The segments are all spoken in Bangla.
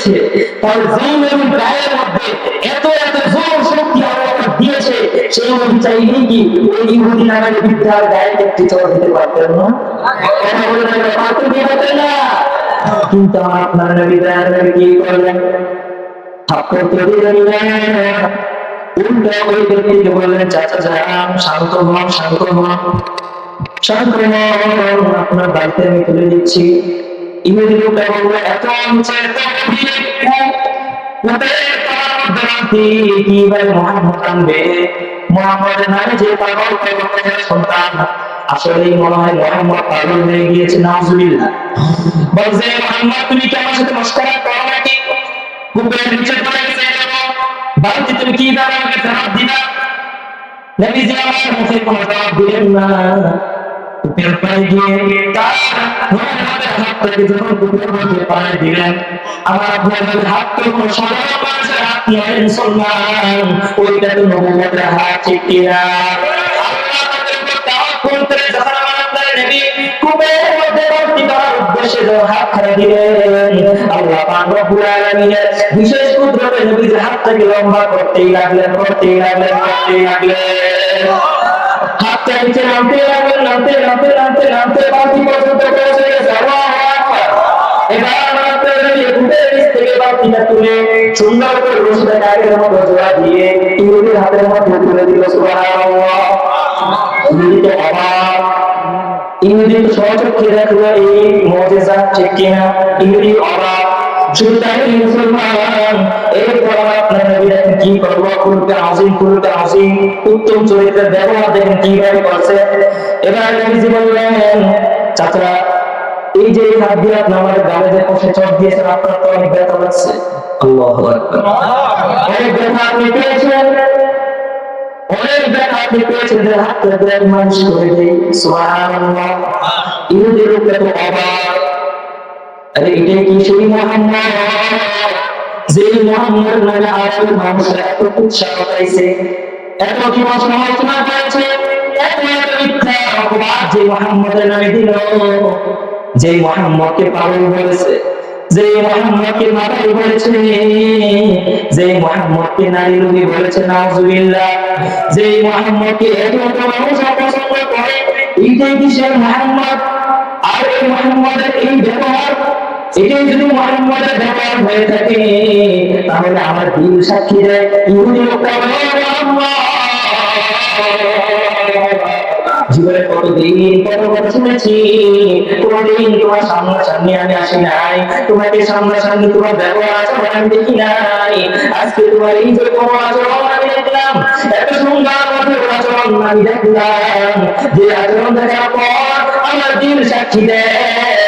দিয়েছে, তার জিন এবং গায়ের মধ্যে এত এত জোর শক্তি আল্লাহ দিয়েছে, সেই নবী চাইলে কি ওই ইহুদি নামের বিদ্যার গায়ে একটি চড় দিতে পারতেন না? কথা বলে পারতেন কি পারতেন না? কিন্তু আপনার নবী দয়ার নবী কি করলেন? থাপ্পড় তো দিলেন না, উল্টা ওই ব্যক্তিকে বললেন, চাচা যান, শান্ত হন, শান্ত হন, শান্ত হন, আপনার বাড়িতে আমি তুলে দিচ্ছি। ইহুদি লোকটা বললো, এত নিচে এত গভীরে কি ভাই মোহাম্মদ আনবে? মোহাম্মদের নামে যে পাগল পাগলের সন্তান, আসলেই মনে হয় মোহাম্মদ পাগল হয়ে গিয়েছে, নাউজুবিল্লাহ। বলছে, মোহাম্মদ তুমি কি আমার সাথে মশকরা করো নাকি? বুকের নিচে পড়ে গেছে, বাড়িতে তুমি কি দাও আমাকে জবাব দিবা? নবীজি আমার মুখে কোনো জবাব দিলেন না। বুকের পায়ে গিয়ে তার মোহাম্মদের হাতটাকে যখন বুকের মধ্যে পায়ে দিলেন, আমার আপনাদের হাত তো কোনো সাধারণ মানুষের হাত নয় মুসলমান, ওইটা তো নবুয়তের হাত, ঠিক কিনা? আল্লাহ তাদের উপর তাওয়াক্কুল করে যখন আমার আপনার নবী কুবের মধ্যে ভর্তি করার উদ্দেশ্যে যখন হাত খাড়া দিলেন, আল্লাহ পাক রব্বুল আলামিনের বিশেষ কুদরতে নবীর হাতটাকে লম্বা করতেই লাগলেন, করতেই লাগলেন, করতেই লাগলেন। হাতটা নিচে নামতে লাগলেন, নামতে নামতে নামতে নামতে বালতি পর্যন্ত পৌঁছে গেছে। আল্লাহু আকবার। এবার আমার নবী কুবের নিচ থেকে বালতিটা তুলে সুন্দর করে রশিদে আগের মতো জোড়া দিয়ে ইহুদির হাতের মধ্যে তুলে দিল। সুবহানাল্লাহ। ইহুদি তো অবাক, ইহুদি তো সচক্ষে দেখলো এই মুজিজা, ঠিক কিনা? ইহুদি অবাক। শুধু তাই মুসলমান, এরপর আপনার নবী দেখেন কি করবো, খুলকে আজিম, খুলকে আজিম, উত্তম চরিত্রের ব্যবহার দেখেন কিভাবে করছে। এবার নবীজি বললেন, চাচা এই যে হাত দিয়ে আপনি আমাদের গালে যে কষে চট দিয়েছেন, আপনার তো অনেক ব্যথা লাগছে। আল্লাহু আকবার। অনেক ব্যথা আপনি পেয়েছেন, অনেক ব্যথা আপনি পেয়েছেন, হাতটা মালিশ করে দেই। সুবহানাল্লাহ। ইহুদি লোকটা তো অবাক, আরে এটাই কি সেই মোহাম্মদ, যে মোহাম্মদ নামে আরবের মানুষরা এত উৎসাহ পাইছে, এত কি সমালোচনা করেছে, এত এত মিথ্যা অপবাদ যে মোহাম্মদের নামে দিল, যে মোহাম্মদকে পাগল বলেছে, যে মোহাম্মদকে মাতাল বলেছে, যে মোহাম্মদকে নারী রোগী বলেছে, নাউজুবিল্লাহ, যে মোহাম্মদকে এত এত মানুষ অপছন্দ করে, এইটাই কি সেই মোহাম্মদ? আর এই মুহাম্মাদের এই ব্যবহার, এটাই যদি মুহাম্মাদের ব্যবহার হয়ে থাকে, তাহলে আমার দিল সাক্ষী দেয় ইহুদি লোকটা জীবনে কতদিন কত কথা শুনেছি, কোনদিন তোমার সামনাসামনি আমি আসি নাই, তোমাকে সামনাসামনি তোমার ব্যবহার আচরণ আমি দেখি নাই, আজকে তোমার এই যে কোন আচরণ আমি দেখলাম, এত সুন্দর মধুর আচরণ আমি দেখলাম, যে আচরণ দেখার পর আমার দিল সাক্ষী দেয়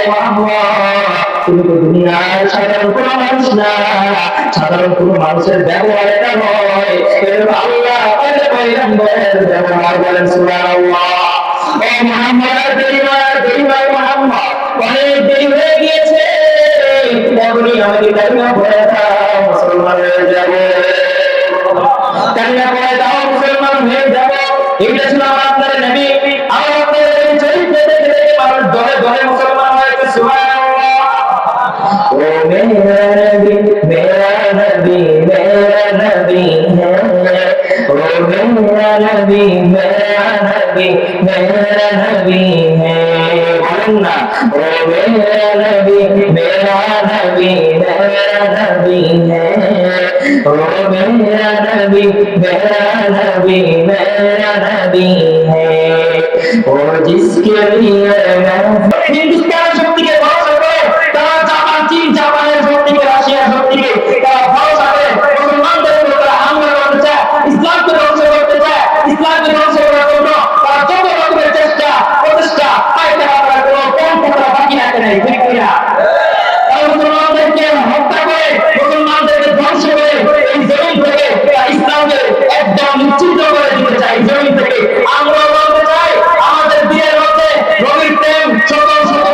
মুহাম্মদ তুমি তো দুনিয়ার সাধারণ কোন মানুষ না, সাধারণ কোন মানুষের ব্যবহার এটা নয়, আল্লাহ পয়গম্বরের ব্যবহার। বলেন সুবহানাল্লাহ। ও মুহাম্মদ, দেরি নয় মুহাম্মদ, অনেক দেরি হয়ে গিয়েছে, এখনই আমাকে কালিমা পড়ে দাও, মুসলমান হয়ে যাবো, কালিমা পড়ে দাও, মুসলমান হয়ে যাবো। এটা ছিল আপনার নবী। আমার আপনার নবী চরিত্র দেখে দেখে মানুষ দলে দলে মুসলমান হয়েছে। সুবহানাল্লাহ। ও মেরা নবী, মেরা নবী, মেরা নবী হ্যায়, ও মেরা নবী, মেরা নবী, মেরা নবী হ্যায়, বলুন না, ও মেরা নবী, মেরা নবী, মেরা নবী হ্যায়, ও মেরা নবী, मेरा नबी मेरा नबी है, और जिसके लिए मैं हिंदुस्तान शक्ति के भरोसे पे, तारा जापान चीन जापान शक्ति के राशिया शक्ति के तारा भरोसा पे मुसलमान देश को तारा हमला करते चाहे, इस्लाम के भरोसे करते चाहे, इस्लाम के भरोसे करते हो, तारा जो भी लोग चेष्टा प्रतिष्ठा आए तारा तारा करो, कौन तारा बाकी ना करे, ठीक किया? और मुसलमानों के हत्या करे, मुसलमानों के ध्वंस करे, इन जमीन पे ইসলামকে একদম নিশ্চিত করে দিতে চাই। জমিন থেকে আমরা বলতে চাই, আমাদের দিনের মধ্যে নবীর প্রেম শত শত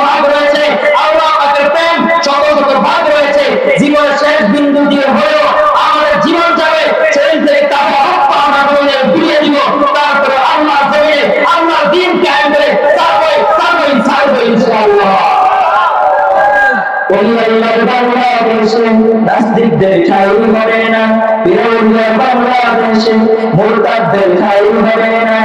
নাস্তিকদের ঠাঁই হবে না, বিরোধীরা বাংলাদেশে মুরতাদদের ঠাঁই হবে না।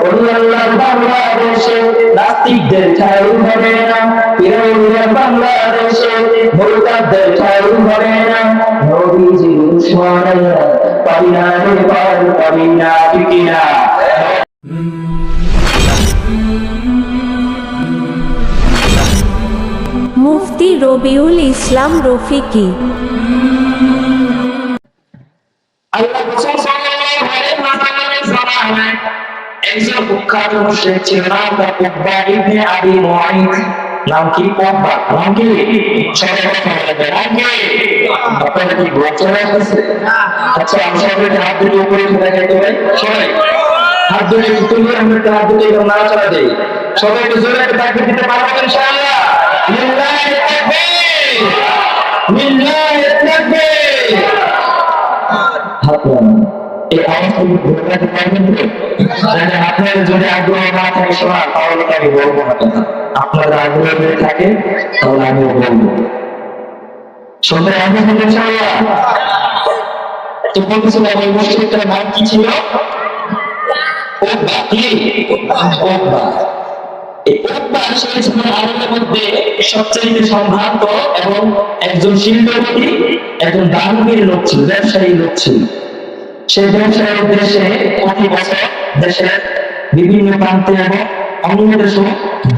ওলি আল্লাহর বাংলাদেশে নাস্তিকদের ঠাঁই হবে না, বিরোধীরা বাংলাদেশে মুরতাদদের ঠাঁই হবে না। নবীজির দুশমনেরা পাবি না রে পার পাবি না, ঠিক কিনা? মুফতি রবিউল ইসলাম রফিকি। আল্লাহ রাসূল সাল্লাল্লাহু আলাইহি ওয়াসাল্লামের জামানায় একজন কুখ্যাত মুশরিক ছিল, নাম তার উকবা ইবনে আবি মুআইত। নাম কি? উকবা। নাম কি? সবাই কথা বলবে, নাম কি? আপনারা কি গোচর আছে? আচ্ছা, আমি সবাইকে হাত দুটো উপরে তুলে দেখাইতে ভাই, সবাই হাত দুটো তুলে আমরা হাত দুটো এরকম নাড়াচাড়া দেই। সবাই একটু জোরে তাকবীর দিতে পারবেন ইনশাআল্লাহ? লিল্লাহি তাকবীর, লিল্লাহি তাকবীর। এই আওয়াজগুলো ধরে রাখতে পারবেন তো? আপনার যদি আগ্রহ না থাকে শোনা, তাহলে আমি বলবো না কথা। আপনাদের আগ্রহ যদি থাকে তাহলে আমিও বলবো। শুনতে আগ্রহ হলে ইনশাআল্লাহ। তো বলতেছিলাম ওই মুশরিকটার নাম কি ছিল? উকবা। কি? উকবা। এই উকবা সে ছিল আরবের মধ্যে সবচেয়ে সম্ভ্রান্ত এবং একজন শিল্পপতি, একজন দানবীর লোক ছিল, ব্যবসায়ী লোক ছিল। সেই ব্যবসায়ের উদ্দেশ্যে প্রতি বছর দেশের বিভিন্ন প্রান্তে এবং অন্য দেশেও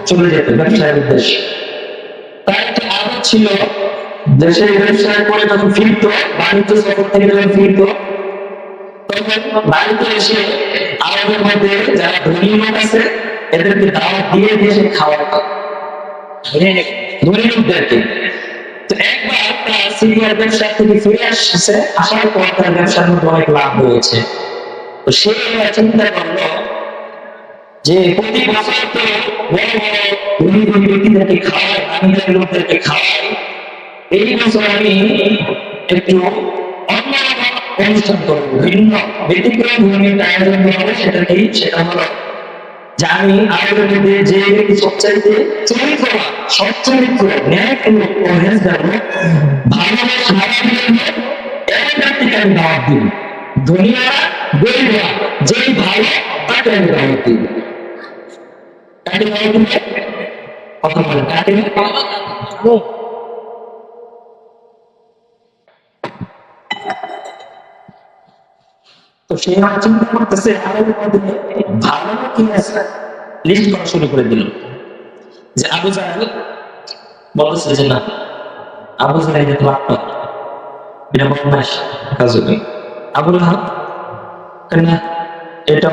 চলে যেত ব্যবসায়ের উদ্দেশ্যে। তার একটা আদত ছিল, দেশের ব্যবসায় করে যখন ফিরত, বাণিজ্য সফর থেকে যখন ফিরত, তখন বাড়িতে এসে আরবের মধ্যে যারা ধনী লোক আছে এদেরকে দাওয়াত দিয়ে দিয়ে সে খাওয়াতো ধনী লোকদেরকে। তো একবার তার সিরিয়ার ব্যবসা থেকে ফিরে আসছে, আসার পর তার ব্যবসার মধ্যে অনেক লাভ হয়েছে। তো সে চিন্তা করলো যে প্রতি বছর তো বড় বড় ধনী ধনী ব্যক্তিদেরকে খাওয়াই, আমি লোকদেরকে খাওয়াই, এই বছর আমি একটু অন্যরকম অনুষ্ঠান করবো, ভিন্ন ব্যতিক্রম ধর্মীয় আয়োজন করবো। সেটা কি? সেটা হলো যে আমি আরবের মধ্যে যে ব্যক্তি সবচাইতে চরিত্রবান, সৎ চরিত্র, ন্যায়পূর্ণ, পরহেজগার, ভালোবাসা এমন ব্যক্তিকে আমি দাওয়াত দিব। দুনিয়ারা গরিবরা যেই ভালো তাকে আমি দাওয়াত দিব। কাকে দাওয়াত দিব? কথা বলেন, কাকে? তো সে চিন্তা করতেছে আরবের মধ্যে ভালো কি আছে, লিস্ট করা শুরু করে দিল। যে আবু জাহেল বলতেছে যে না, আবু জাহেল এটা তো আপনার, এটা বদমাশ কাজ হবে। আবু লাহাব না, এটা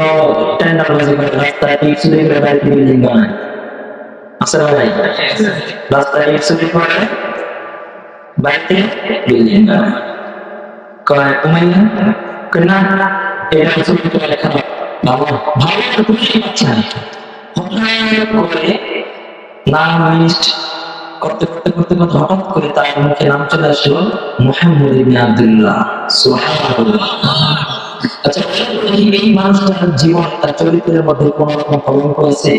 টেন্ডারবাজি করে, রাস্তায় ইট চুরি করে বাড়িতে বিল্ডিং বানায়। আসলে ভাই রাস্তায় ইট চুরি করে বাড়িতে বিল্ডিং বানায়। কয় উমাইয়া না, এটা চুরি করে খারাপ, ভালো ভালো তুমি পাচ্ছ না। হঠাৎ করে নাম লিস্ট করতে করতে করতে করতে হঠাৎ করে তার মুখে নাম চলে আসলো মুহাম্মদ ইবনে আব্দুল্লাহ। সুবহানাল্লাহ। আচ্ছা, এই মানুষটার জীবন, তার চরিত্রের মধ্যে কোন রকম কলঙ্ক আছে?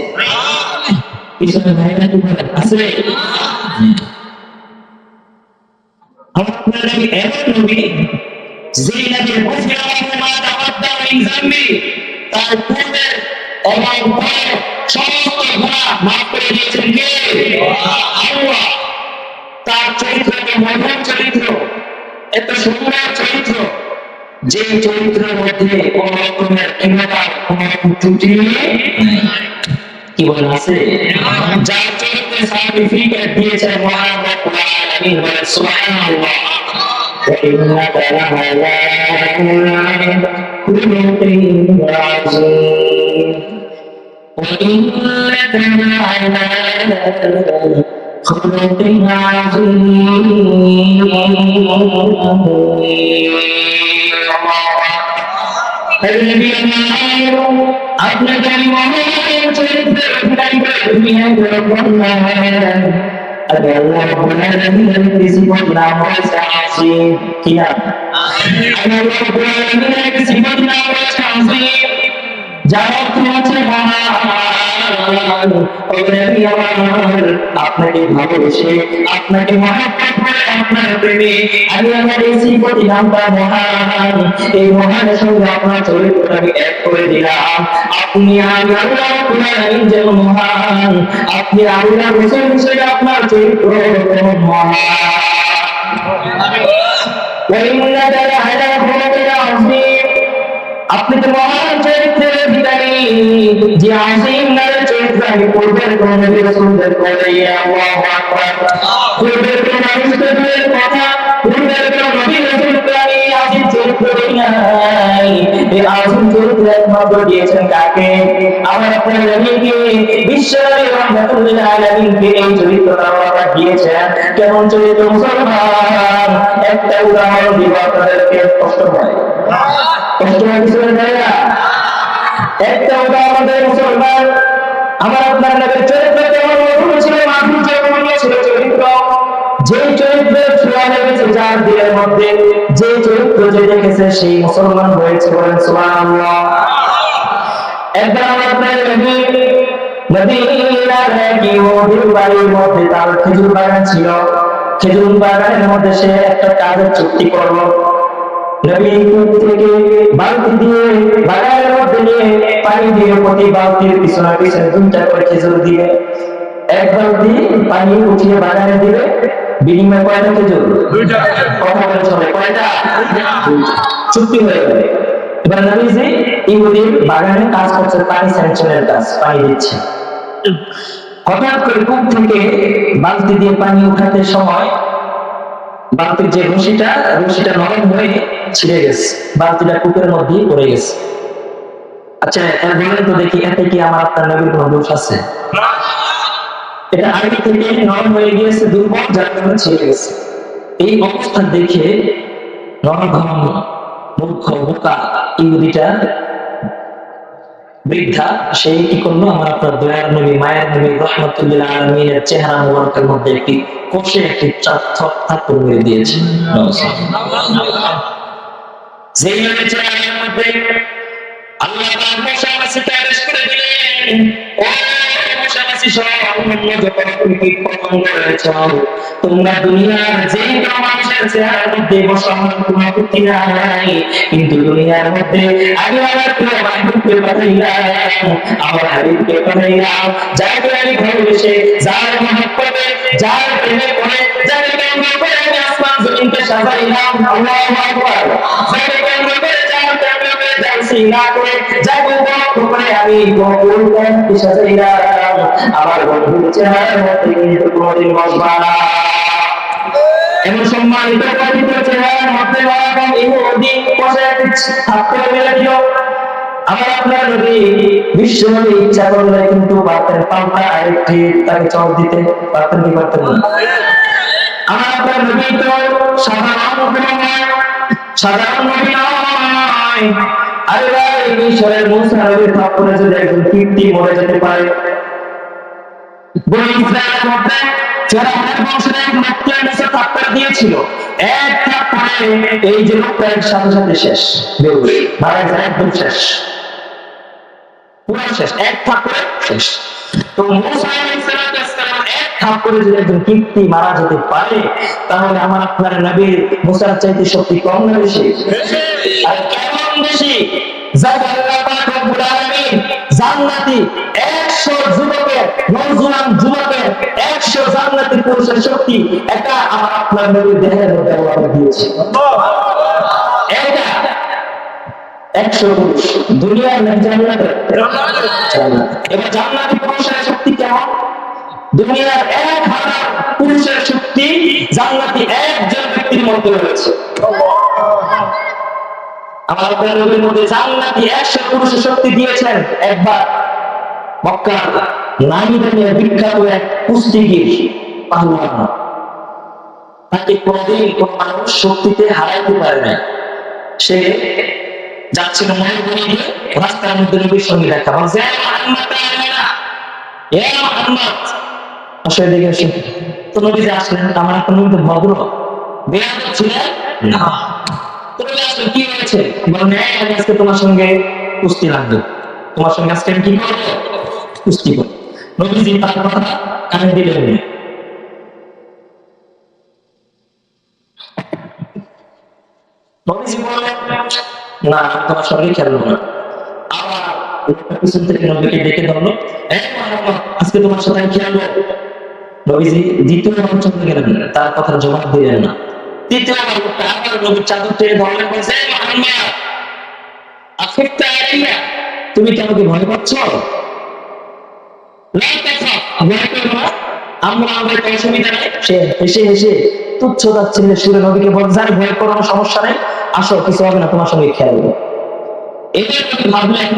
পিছনে ভাইরা কি বলেন আছে? আপনার নবী এমন নবী যেই নাকি তার পূর্বের এবং পরের সমস্ত গুনাহ মাফ করে দিয়েছেন কে? আল্লাহ। তার চরিত্র এত মহান চরিত্র, এত সুন্দর চরিত্র, যে চরিত্রের মধ্যে কোন রকমের হীনতা, কোন রকম ত্রুটি কি বলেন আছে? যার চরিত্রে সার্টিফিকেট দিয়েছেন মহান রব্বুল আলামিন, বলেন সুবহানাল্লাহ। وإنك لعلى خلق عظيم وإنك لعلى خلق عظيم আপনাকে আমি মহান চরিত্রে অভিনয় করে দুনিয়ায় বললাম আমি আল্লাহ রাব্বুল আলামিনের জীবন নাম হচ্ছে আসিম। কি নাম? আমি আল্লাহ রাব্বুল আলামিনের জীবন নাম হচ্ছে আসিম। যার অর্থ হচ্ছে আপনাকে ভালোবেসে আপনাকে মহাব্বত করে আপনার প্রেমে আমি আমার এই শ্রীপতি নামটা মহান, এই মহানের সঙ্গে আপনার চরিত্রটা আমি এক করে দিলাম। আপনি আমি আল্লাহ রাব্বুল আলামিন যেমন মহান, আপনি আল্লাহ রাসূল হিসেবে আপনার চরিত্র তেমন মহান। وإنك لعلى خلق عظيم, আপনি তো মহান চরিত্রের অধিকারী, যে আজিম নামের চরিত্র আমি পূর্বের কোন নবী রাসূলদের করে আল্লাহু আকবার। পূর্বের কোন মানুষদের কথা, পূর্বের কোন নবী রাসূলকে আমি আজিম চরিত্র দেই নাই। এই আজিম চরিত্র একমাত্র দিয়েছেন কাকে? আমার আপনার নবীকে, বিশ্বনবী রাহমাতুল লিল আলামিনকে এই চরিত্রটা আল্লাহ দিয়েছেন। কেমন চরিত্র মুসলমান? একটা উদাহরণ দিব আপনাদেরকে, কষ্ট হয় একটা উদাহরণ দেয় মুসলমান। আমার আপনার নবীর চরিত্র কেমন মধুর ছিল, মাধুর্য ছিল চরিত্র, যে চরিত্রের ছোঁয়া লেগেছে যার দিলের মধ্যে, যে চরিত্র যে দেখেছে সেই মুসলমান হয়েছে, বলেন সুবহানাল্লাহ। একবার আমার আপনার নবী মদিনার এক ইহুদির বাড়ির মধ্যে তার খেজুর বাগান ছিল। খেজুর বাগানের মধ্যে সে একটা কাজের চুক্তি করলো। নবী থেকে বালতি দিয়ে বাগানের মধ্যে নিয়ে পানি দিয়ে প্রতি বালতির পিছনে পিছনে 2টা করে খেজুর দিবে। এক বালতি পানি উঠিয়ে বাগানে দিবে, বিনিময়ে কয়টা খেজুর? 2টা। কথা বলে চলে, কয়টা? 2টা। চুক্তি হয়ে গেল। এবার নবীজি ইহুদির বাগানে কাজ করছে, পানি সেকশনের কাজ, পানি দিচ্ছে। হঠাৎ করে কূপ থেকে বালতি দিয়ে পানি উঠাতে সময় বালতির যে রশিটা নরম হয়ে ছিঁড়ে গেছে, বালতিটা কূপের মধ্যেই পড়ে গেছে। আচ্ছা বলেন তো দেখি, এতে কি আমার আপনার নবীর কোনো দোষ আছে? এটা আগে থেকে নরম হয়ে গিয়েছে, দুর্বল, যার কারণে ছিঁড়ে গেছে। এই অবস্থা দেখে নরধম মূর্খ বোকা ইহুদিটা বৃদ্ধা, সেই কি করলো? আমার আপনার দয়ার নবী, মায়ের নবী রাহমাতুল লিল আলামিনের চেহারা মুবারকের মধ্যে একটি কষে একটি থাপ্পড় মেরে দিয়েছে। যেই চেহারার মধ্যে আল্লাহ তাআলা মুসা মাসিকে আদেশ করে দিলেন, ও মুসা মাসি সহ অন্যান্য যত কীট পতঙ্গ রয়েছে, তোমরা দুনিয়ার যে কোনো মানুষের চেহারার মধ্যে বসানোর কোনো আপত্তি নাই, কিন্তু দুনিয়ার মধ্যে আমি আমার প্রিয় মাহবুবকে পাঠাইলাম, আমার হাবিবকে পাঠাইলাম, যাকে আমি ভালোবেসে, যার মহব্বতে, যার প্রেমে পড়ে, যাকে কেন্দ্র করে আমি আসমান জমিনকে সাজাইলাম। আল্লাহু আকবার। যাকে কেন্দ্র করে, যার প্রেমে পড়ে, যার সিনা করে, যাকে বন্ধু করে আমি গোকুলকে সাজাইলাম। আমার বন্ধুর চেহারার মধ্যে কিন্তু কোনোদিন বসবা না। এমন সম্মানিত পবিত্র চেহারার মধ্যে ইহুদি বসে থাপ্পড় মেরে দিল। আমার আপনার নবী বিশ্ব নবী ইচ্ছা করলে কিন্তু পারতেন পাল্টা আরেকটি তাকে চর দিতে, পারতেন কি পারতেন না? আমার আপনার নবী তো সাধারণ নবী নয়। আরে ভাই, মিশরের মুসা নবীর থাপ্পড়ে যদি একজন কীর্তি মরে যেতে পারে, বনি ইসরায়েলের মধ্যে ফেরাউনের বংশের এক লোককে মুসা থাপ্পড় দিয়েছিল। এক থাপ্পড়ে এই যে লোকটা সাথে সাথে শেষ, বেহুশ, মারা যায়, একদম শেষ, পুরো শেষ, এক থাপ্পড়ে শেষ। তো মুসা আলাইহিস সালাম এক থাপ্পড়ে যদি একজন কীর্তি মারা যেতে পারে, তাহলে আমার আপনার নবীর মুসার চাইতে শক্তি কম না বেশি? আর কেমন বেশি? জান্নাতি 100 যুবকের, নওজোয়ান যুবকের 100 জান্নাতি পুরুষের শক্তি এটা আমার আপনার নবীর দেহের মধ্যে আল্লাহ দিয়েছে। এটা 100 পুরুষ দুনিয়ার না জান্নাতের? জান্নাত। এবার জান্নাতি পুরুষের শক্তি কেমন? দুনিয়ার 1000 পুরুষের শক্তি জান্নাতি একজন ব্যক্তির মধ্যে রয়েছে। আমার নবীর মধ্যে জান্নাতি 100 পুরুষের শক্তি দিয়েছেন একবার। মক্কার নামি দামি বিখ্যাত এক কুস্তিগীর পাহলওয়ান, তাকে কোনদিন কোন মানুষ শক্তিতে হারাইতে পারে না। সে যাচ্ছিল মরুভূমি দিয়ে, রাস্তার মধ্যে নবীর সঙ্গে দেখা, বলছে আসলে দেখে আসুন। তো নবী যে আসলেন, আমার একটা নবী তো ভদ্র, বেয়াদব ছিলেন না। কি হয়েছে? বলেন আজকে তোমার সঙ্গে কুস্তি লাগবে। তোমার সঙ্গে আজকে আমি কি করবো? কুস্তি করবো। নবীজি তার কথা কানে দিলেন না। নবীজি বললেন, না আমি তোমার সঙ্গে খেলবো না। আবার পিছন থেকে নবীকে ডেকে ধরলো, এই মুহাম্মদ, আজকে তোমার সাথে আমি খেলবো। নবীজি দ্বিতীয়বার চলে গেলেন, তার কথা জবাব দিলেন না। তৃতীয়বার লোকটা আবার নবীর চাদর টেনে ধরলেন, বলছে, এই মুহাম্মদ, আফিকতা আলাইয়া, তুমি কি আমাকে ভয় পাচ্ছ? লা তাখাফ, ভয় করো না, আমরা আমাদের কোনো অসুবিধা নেই। সে হেসে হেসে তুচ্ছ তাচ্ছিল্যের সুরে নবীকে বলছে, আরে ভয় করো না, সমস্যা নেই, আসো, কিছু হবে না, তোমার সঙ্গে খেলবো। এবার নবী ভাবলেন,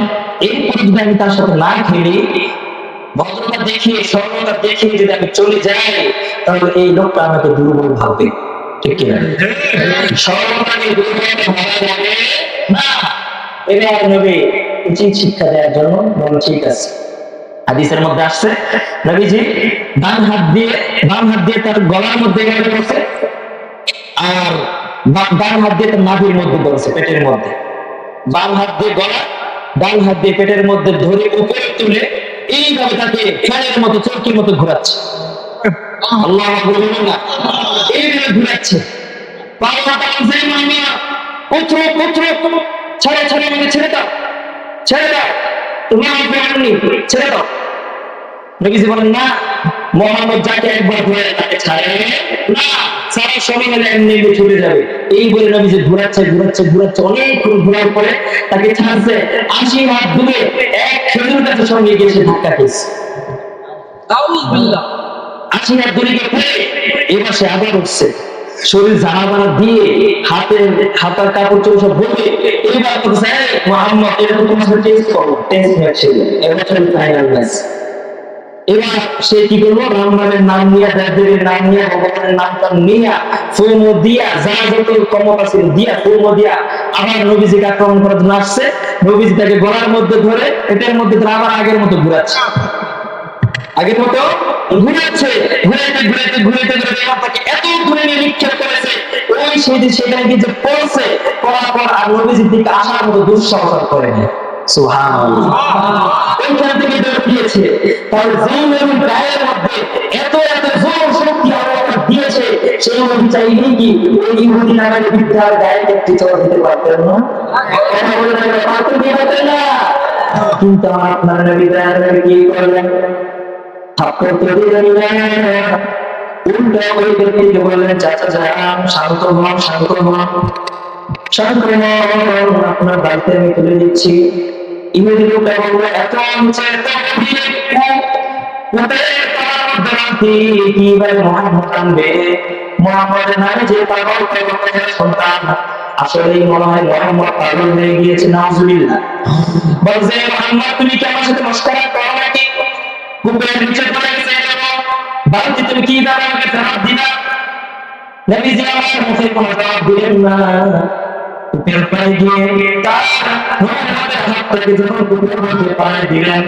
এরপর যদি আমি তার সাথে না খেলি, ভদ্রতা দেখিয়ে সরলতা দেখিয়ে যদি আমি চলে যাই, তাহলে এই লোকটা আমাকে দুর্বল ভাববে। ঠিক কিনা? সরলতাকে দুর্বল ভাবা যাবে না। এবার নবী উচিত শিক্ষা দেওয়ার জন্য বলল, ঠিক আছে। হাদিসের মধ্যে আসছে, নবীজি বাম হাত দিয়ে তার গলার মধ্যে গেড়ে বসে, আর ডান হাত দিয়ে তার নাভির মধ্যে বসে, পেটের মধ্যে। বাম হাত দিয়ে গলা, ডান হাত দিয়ে পেটের মধ্যে ধরে উপরে তুলে এইভাবে তাকে ফ্যানের মতো, চরকির মতো ঘোরাচ্ছে। আল্লাহ আকবার বলুন না, এইভাবে ঘোরাচ্ছে। পাল্লাটা বলছে, মামা পুত্র পুত্র, ছেড়ে ছেড়ে আমাকে ছেড়ে দাও, ছেড়ে দাও, তুমি আমাকে মারনি, ছেড়ে দাও। নবীজি বলেন, না, মোহাম্মদ যাকে একবার ধরে তাকে ছাড়ে না, সারা সময় হলে এমনি এমনি ছুটে যাবে। এই বলে নবীজি ঘোরাচ্ছে ঘোরাচ্ছে ঘোরাচ্ছে, অনেকক্ষণ ঘোরার পরে তাকে ছাড়ছে। ৮০ হাত দূরে এক খেজুর গাছের সঙ্গে গিয়ে সে ধাক্কা খেয়েছে। ৮০ হাত দূরে গিয়ে পড়ে এবার সে আবার উঠছে, শরীর জানাবানা দিয়ে হাতার কাপড় চোপড় সব বলে এবার বলছে, মোহাম্মদ, এটা তো তোমার সাথে টেস্ট করবো, টেস্ট ম্যাচ ছিল, এবার ফাইনাল ম্যাচ। এবার সে কি করলো, রহমানের নাম নিয়ে, দেবের নাম নিয়ে, ভগবানের নামটা নিয়ে, ফোমো দিয়া, যা যত ক্ষমতা ছিল দিয়া, ফোমো দিয়া আবার নবীজিকে আক্রমণ করার জন্য আসছে। নবীজি তাকে গলার মধ্যে ধরে, পেটের মধ্যে ধরে আবার আগের মতো ঘুরাচ্ছে, আগের মতো ঘুরাচ্ছে। ঘুরাইতে ঘুরাইতে ঘুরাইতে ঘুরাইতে তাকে এত দূরে নিয়ে নিক্ষেপ করেছে, ওই সেখানে গিয়ে যে পড়ছে, পড়ার পর আর নবীজির দিকে আসার মতো দুঃসাহস করেনি। ওইখান থেকে বের দিয়েছে, তার জীবন এবং গায়ের মধ্যে এত এত জোর শক্তি আল্লাহ দিয়েছে, সেই নবী চাইলেই কি ওই ইহুদি নামের বিদ্যার গায়ে একটি চড় দিতে পারতেন না? কথা বলে পারতেন কি পারতেন না? কিন্তু আপনার নবী দয়ার কি করলেন? থাপ্পড় তো দিলেন না, উল্টা ওই ব্যক্তিকে বললেন, চাচা যান, শান্ত হন, শান্ত হন, শান্ত হন, আপনার বাড়িতে আমি তুলে দিচ্ছি। ইহুদি লোকটা বললো, এত নিচে এত কিভাবে মোহাম্মদ আনবে? মোহাম্মদের নামে যে পাগল সন্তান, আসলে মনে হয় মোহাম্মদ পাগল হয়ে গিয়েছে, নাউজুবিল্লাহ। বলছে, মোহাম্মদ তুমি কি আমার সাথে মশকরা করো নাকি? কুকুরের নিচে পড়ে গেছে, বাড়িতে তুমি কি দাঁড়া আমাকে জবাব দিবা? নবীজি আমার মুখে কোনো জবাব দিলেন না। কুকুরের পায়ে গিয়ে তার মোহাম্মদের হাতটাকে যখন কুকুরের মধ্যে পায়ে দিলেন,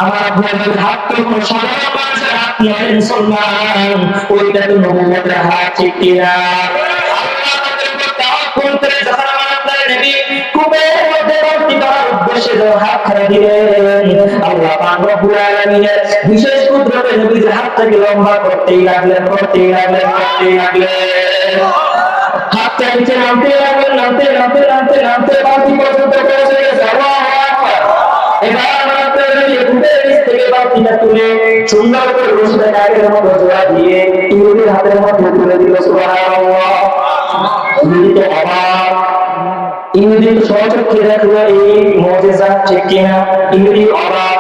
আমার আপনাদের হাত তো কোনো সাধারণ মানুষের হাত নয় মুসলমান, ওইটা তো নবুয়তের হাত, ঠিক কিনা? আল্লাহ তাদের উপর তাওয়াক্কুল করে যখন আমার আপনার নবী কুকুরের মধ্যে ভর্তি করার উদ্দেশ্যে যখন হাত ছাড়া দিলেন, আল্লাহ পাক রব্বুল আলামিনের বিশেষ কুদরতে নবীর হাতটাকে লম্বা করতেই লাগলেন, করতেই লাগলেন, করতেই লাগলেন। হাতটা নিচে নামতে লাগলেন, নামতে নামতে নামতে নামতে বাকি পর্যন্ত পৌঁছে গেছে। আল্লাহু আকবার। এবার আমার আপনার নবী কুকুরের নিচ থেকে বাকিটা তুলে সুন্দর করে রশিটাকে আগের মতো জোড়া দিয়ে ইহুদির হাতের মধ্যে তুলে দিল। সুবহানাল্লাহ। ইহুদি তো অবাক, ইহুদি তো সচক্ষে দেখলো এই মুজিজা, ঠিক কিনা? ইহুদি অবাক।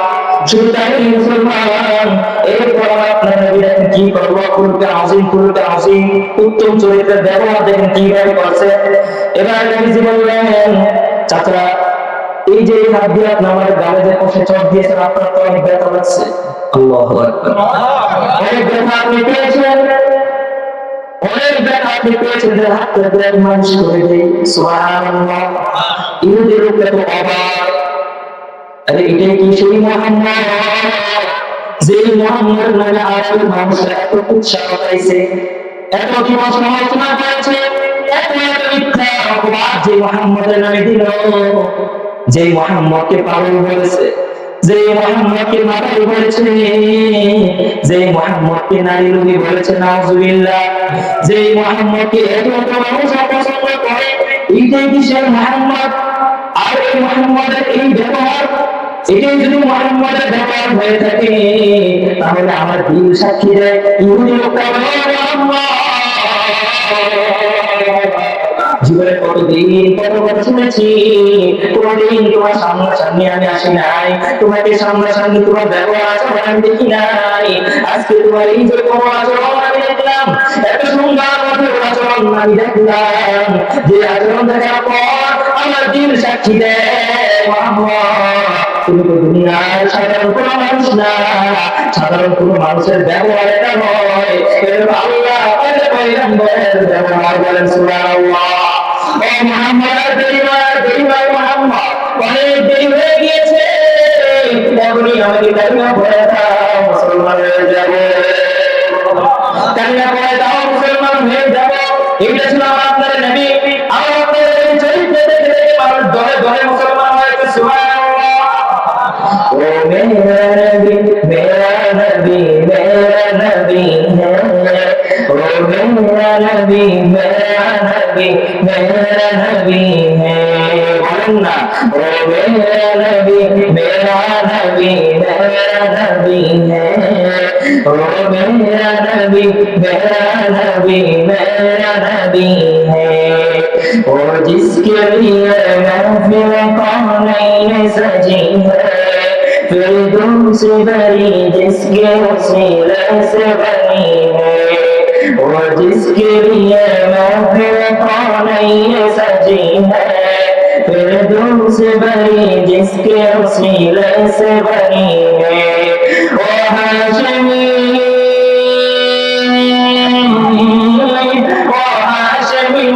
শুধু তাই মুসলমান, এরপর আপনার নবী দেখেন কি করলো, খুলকা আজিম, খুলকা আজিম, উত্তম চরিত্রের ব্যবহার দেখেন কিভাবে করছে। এবার নবীজি বললেন, চাচা, এই যে হাত দিয়ে আপনি আমার গালে যে কষে চট দিয়েছেন, আপনার তো অনেক ব্যথা লাগছে। আল্লাহু আকবার। অনেক ব্যথা আপনি পেয়েছেন, অনেক ব্যথা আপনি পেয়েছেন, যে হাতটা দিয়ে মালিশ করে দেই। সুবহানাল্লাহ। ইহুদি লোকটা তো অবাক, আরে এটাই কি সেই মোহাম্মদ, যে মোহাম্মদ নামে আরবের মানুষরা এত উৎসাহ পাইছে, এত কি সমালোচনা করেছে, এত এত মিথ্যা অপবাদ যে মোহাম্মদের নামে দিল, যে মুহাম্মদকে পাগল বলেছে, যে মুহাম্মদকে মাতাল বলেছে, যে মুহাম্মদকে নারী লোভী বলেছে, নাউজুবিল্লাহ, যে মুহাম্মদকে এত এত মানুষ অপছন্দ করে, এইটাই কি সেই মুহাম্মদ? আর এই মুহাম্মদের এই ব্যবহার, এটাই যদি মুহাম্মদের ব্যবহার হয়ে থাকে, তাহলে আমার দিল সাক্ষী দেয় ইহুদি লোকটা বলে, মুহাম্মদ জীবনে কতদিন কত কথা শুনেছি, কোনদিন তোমার সামনাসামনি আমি আসি নাই, তোমাকে সামনাসামনি তোমার ব্যবহার আচরণ আমি দেখি নাই, আজকে তোমার এই যে কোনো আচরণ আমি দেখলাম, এত সুন্দর মধুর আচরণ আমি দেখলাম, যে আচরণ দেখার পর আমার দিল সাক্ষী দেয়, মুহাম্মদ তুমি তো দুনিয়ার সাধারণ কোনো মানুষ না, সাধারণ কোনো মানুষের ব্যবহার এটা নয়, আল্লাহ পয়গম্বরের ব্যবহার বলেন সুবহানাল্লাহ। ও মুহাম্মদ দেরি হয় মুহাম্মদ, অনেক দেরি হয়ে গিয়েছে, এখনই আমাকে কালিমা পড়ে দাও, মুসলমান হয়ে যাব, কালিমা পড়ে দাও, মুসলমান হয়ে যাব। এটা ছিল আপনার নবী, আপনার চরিত্র দেখে দেখে মানুষ দলে দলে মুসলমান হয়েছে, সুবহানাল্লাহ। ओ मेरा नबी मेरा नबी मेरा नबी है, ओ मेरा नबी मेरा नबी मेरा नबी है, बोलना ओ मेरा नबी मेरा नबी मेरा नबी है, ओ मेरा नबी मेरा नबी मेरा नबी है, और जिसके लिए महफिल कौनैन सजी है, फिरदौस बरी जिसके वसीले से बनी है, और जिसके लिए महफिल कौनैन सजी है, फिरदौस बरी जिसके वसीले से बनी है, ओ हाशमी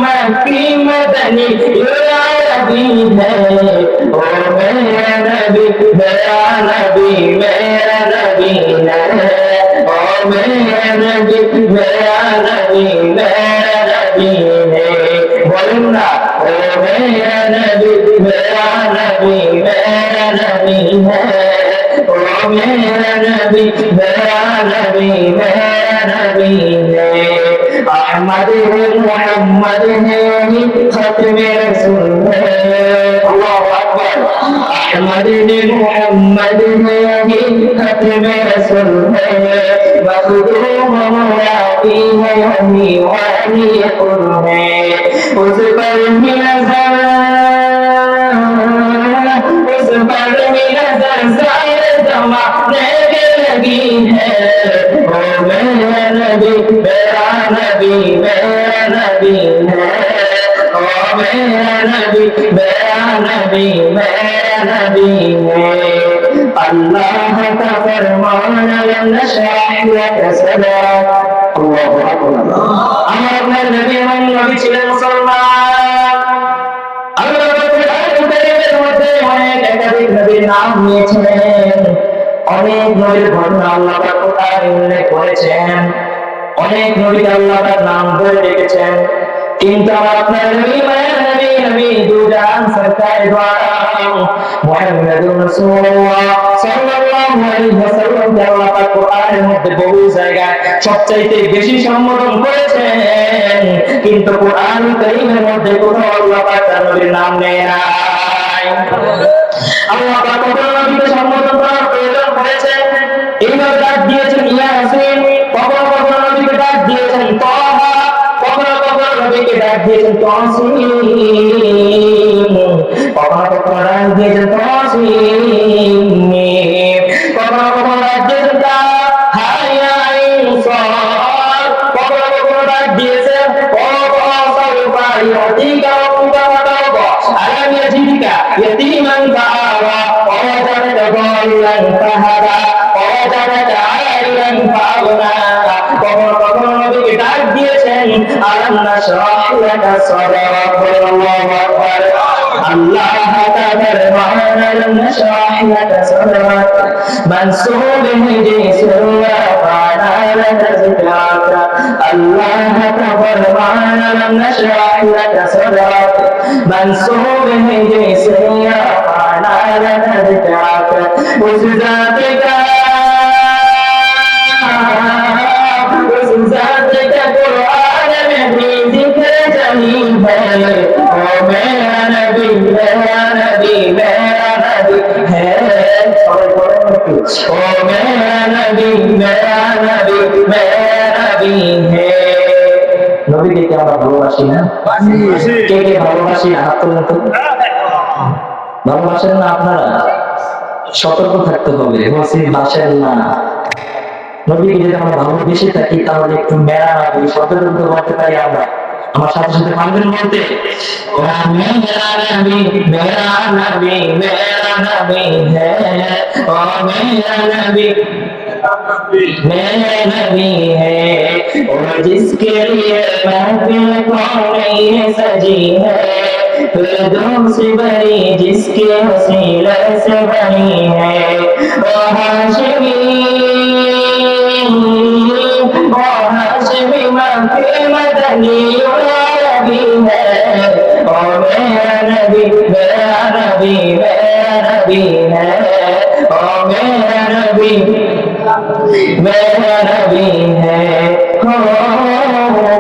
मक्की मदनी या नबी है, ओ मेरा नबी मेरा नबी मेरा नबी है, ओ मेरा नबी मेरा नबी मेरा नबी है, बोलना ओ मेरा नबी मेरा नबी मेरा नबी है, ओ मेरा नबी मेरा नबी मेरा नबी है, अहमद है मोहम्मद है खत्मे रसूल है, अल्लाहु अकबर, अहमद है मोहम्मद है खत्मे रसूल है, मखदूम मुरादी है यही वाली कुल है, उस पर भी नजर सारे जमाने के लगी है, ओ मेरा नबी मेरा नबी मेरा नबी है, ओ मेरा नबी मेरा नबी मेरा नबी है, अल्लाह का फरमान नशराह लक सदरक, अल्लाहु अकबर। আমার আপনার নবী এবং নবী ছিলেন মুসলমান, আল্লাহ রাব্বুল মধ্যে অনেক একাধিক নবীর নাম নিয়েছেন, অনেক নবীর ঘটনা আল্লাহ পাক কোরআনে উল্লেখ করেছেন, অনেক নবী আল্লাহ তার নাম ধরে রেখেছেন, কিন্তু আপনার নবী মায়ের নবী নবী দুজান সরকার দ্বারা মুহাম্মদুর রাসূলুল্লাহ সাল্লাল্লাহু আলাইহি ওয়াসাল্লাম আল্লাহ পাক কোরআনের মধ্যে বহু জায়গায় সবচাইতে বেশি সম্বোধন করেছেন, কিন্তু কোরআন কারীমের মধ্যে কোথাও আল্লাহ পাক তার নবীর নাম নেয় নাই। আল্লাহ পাক কোন নবীকে সম্বোধন করার প্রয়োজন করেছে, এইভাবে ডাক দিয়েছেন ইয়াসিন, কখনো কখনো নবীকে ডাক দিয়েছেন তাহা, কখনো কখনো নবীকে ডাক দিয়েছেন তাসিম, কখনো কখনো ডাক দিয়েছেন তাসিম, কখনো কখনো ডাক দিয়েছেন তাহাইয়াইন সাদ, কখনো কখনো ডাক দিয়েছেন আলাম ইয়াজিদকা ইয়াতীমান ফাআওয়া ওয়াজাদাকা দাল্লান ফাহাদা ওয়াজাদাকা আইলান ফাগনা, কখনো কখনো নবীকে ডাক দিয়েছেন আলাম নাশরাহ লাকা সাদরাক, আল্লাহু আকবার। আল্লাহ তাআলার মা'লাম নাশরাহ লাকা সাদরাক মানসুব জিসরা ফানা লাকা যিকরাক আল্লাহ তাআলার মা'লাম নাশরাহ লাকা সাদরাক মানসুব জিসরা ফানা লাকা যিকরাক উস জাতিকা নবীকে কি আমরা ভালোবাসি না? কে কে ভালোবাসি না? হাত তোলেন তো। ভালোবাসেন না আপনারা? সতর্ক থাকতে হবে, বাসেন না। নবীকে যদি আমরা ভালোবেসে থাকি তাহলে একটু মেরা নবী সতর্ক করতে পারি আমরা। আমার সাথে সাথে পারবেন বলতে? ও মেরা নবী মেরা নবী মেরা নবী হ্যাঁ ও মেরা নবী मेरा नबी है और जिसके लिए महफिल कौन सजी है फिरदौस बनी जिसके वसीले से बनी है ओ हाशिमी महफिल मदनी नबी है ओ मेरा नबी मेरा नबी मेरा नबी है ओ मेरा नबी मेरा नबी है हो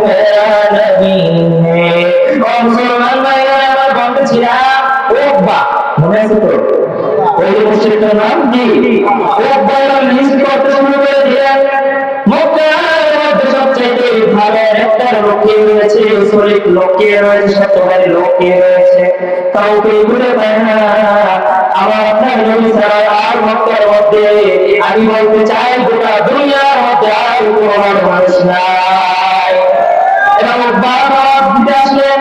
मेरा नबी है ओ मुसलमान भाइयों আমার বলতে ছিলাম ওকবা মনে আছে তো ওই মুশরিকটার নাম কি ওকবা লিস্ট করতে শুরু করে দিলেন মক্কার মধ্যে সবচেয়ে ভালো একটা লোকে রয়েছে শরীফ লোকে রয়েছে সত্যবাদী লোকে রয়েছে কাউকে ঘুরে পায় না আমার আপনার নবী ছাড়া আর মক্কার মধ্যে আমি বলতে চাই গোটা দুনিয়ার মধ্যে আর কোনো মানুষ নাই এবং বারবার দিতে আসলেন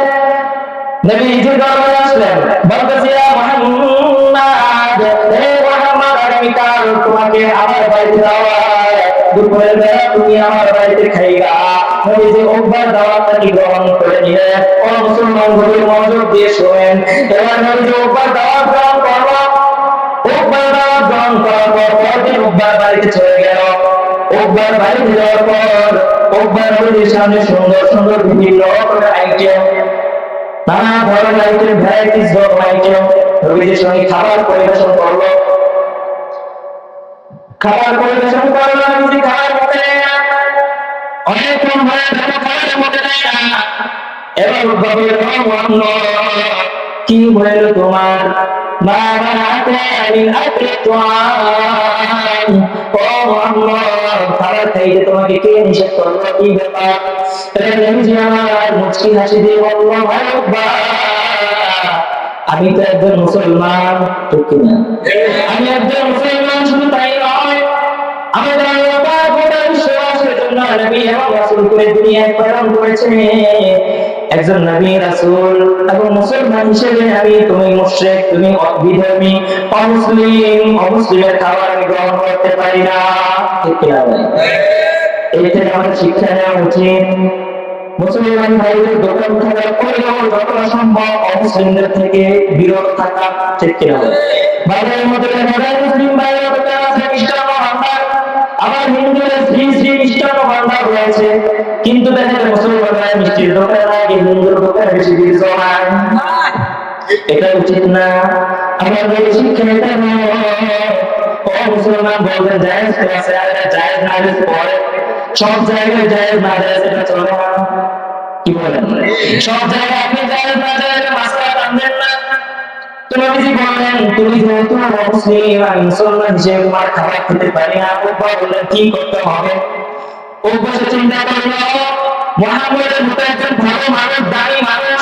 নবী নিজের দরবারে আসলেন বলতেছে মুহাম্মদ হে মুহাম্মদ আমি কাল তোমাকে আমার বাড়িতে দাওয়াত দুপুরের বেলা তুমি আমার বাড়িতে খাইবা নবী যে ওকবার দাওয়াতটি গ্রহণ করে নিলেন ও মুসলমান গভীর মনোযোগ দিয়ে শোনেন এবার নবী যে ওকবার দাওয়াত গ্রহণ করলো ওকবার দাওয়াত গ্রহণ করার পর পরদিন ওকবার বাড়িতে চলে গেল ওকবার বাড়িতে যাওয়ার পর ওকবার নবীর সামনে সুন্দর সুন্দর বিভিন্ন রকমের আইটেম নানা ধরনের আইটেম ভ্যারাইটিস অফ আইটেম নবীর সঙ্গে খাবার পরিবেশন করলো নবীজি খাবার মধ্যে অনেক রকম খাবারের মধ্যে এবং গভীর অন্য কি বলল তোমার মা বানাতে আমি আত্রে তোয়াম ও মুহাম্মদ খাবার খাইতে তোমাকে কে নিষেধ করলো কি ব্যাপার নবীজি আমার মুচকি হাসি দিয়ে বলল ভাই আমি তো একজন মুসলমান ঠিক কিনা আমি একজন মুসলমান শুধু তাই নয় আমাদের আল্লাহ গোটা বিশ্ববাসীর জন্য নবী এবং রাসূল করে দুনিয়ায় প্রেরণ করেছেন একজন নবী রাসূল এবং মুসলমান হিসেবে আমি তুমি মুশরিক তুমি বিধর্মী অমুসলিমের খাবার আমি গ্রহণ করতে পারি না ঠিক কিনা ভাই এই থেকে আমাদের শিক্ষা নেওয়া উচিত মুসলমান ভাইদের দোকান থাকার পরেও যতটা সম্ভব অমুসলিমদের থেকে বিরত থাকা ঠিক কিনা বাজারের মধ্যে মুসলিম ভাইয়ের দোকান আছে মিষ্টান্ন ভান্ডার আবার হিন্দুদের শ্রী শ্রী মিষ্টান্ন ভান্ডার রয়েছে কিন্তু দেখা যায় মুসলমানরা মিষ্টির দোকান আগে হিন্দুর দোকানে বেশি ভিড় জমায় এটা উচিত না আমাদের শিক্ষা এটা ও মুসলমান বলতে জায়েজ আছে আর জায়েজ না হলে পরে সব জায়গায় জায়েজ না জায়েজ এটা চলে না কি বলেন সব জায়গায় আপনি জায়েজ না জায়েজ মাসলা আনবেন না তুমি কি বলেন তুমি যেহেতু মুসলিম আর মুসলমান হিসেবে তোমার খাবার খেতে পারি না ওপর বললেন কি করতে হবে ওপর চিন্তা করলো মুহাম্মদের মতো একজন ভালো মানুষ দামি মানুষ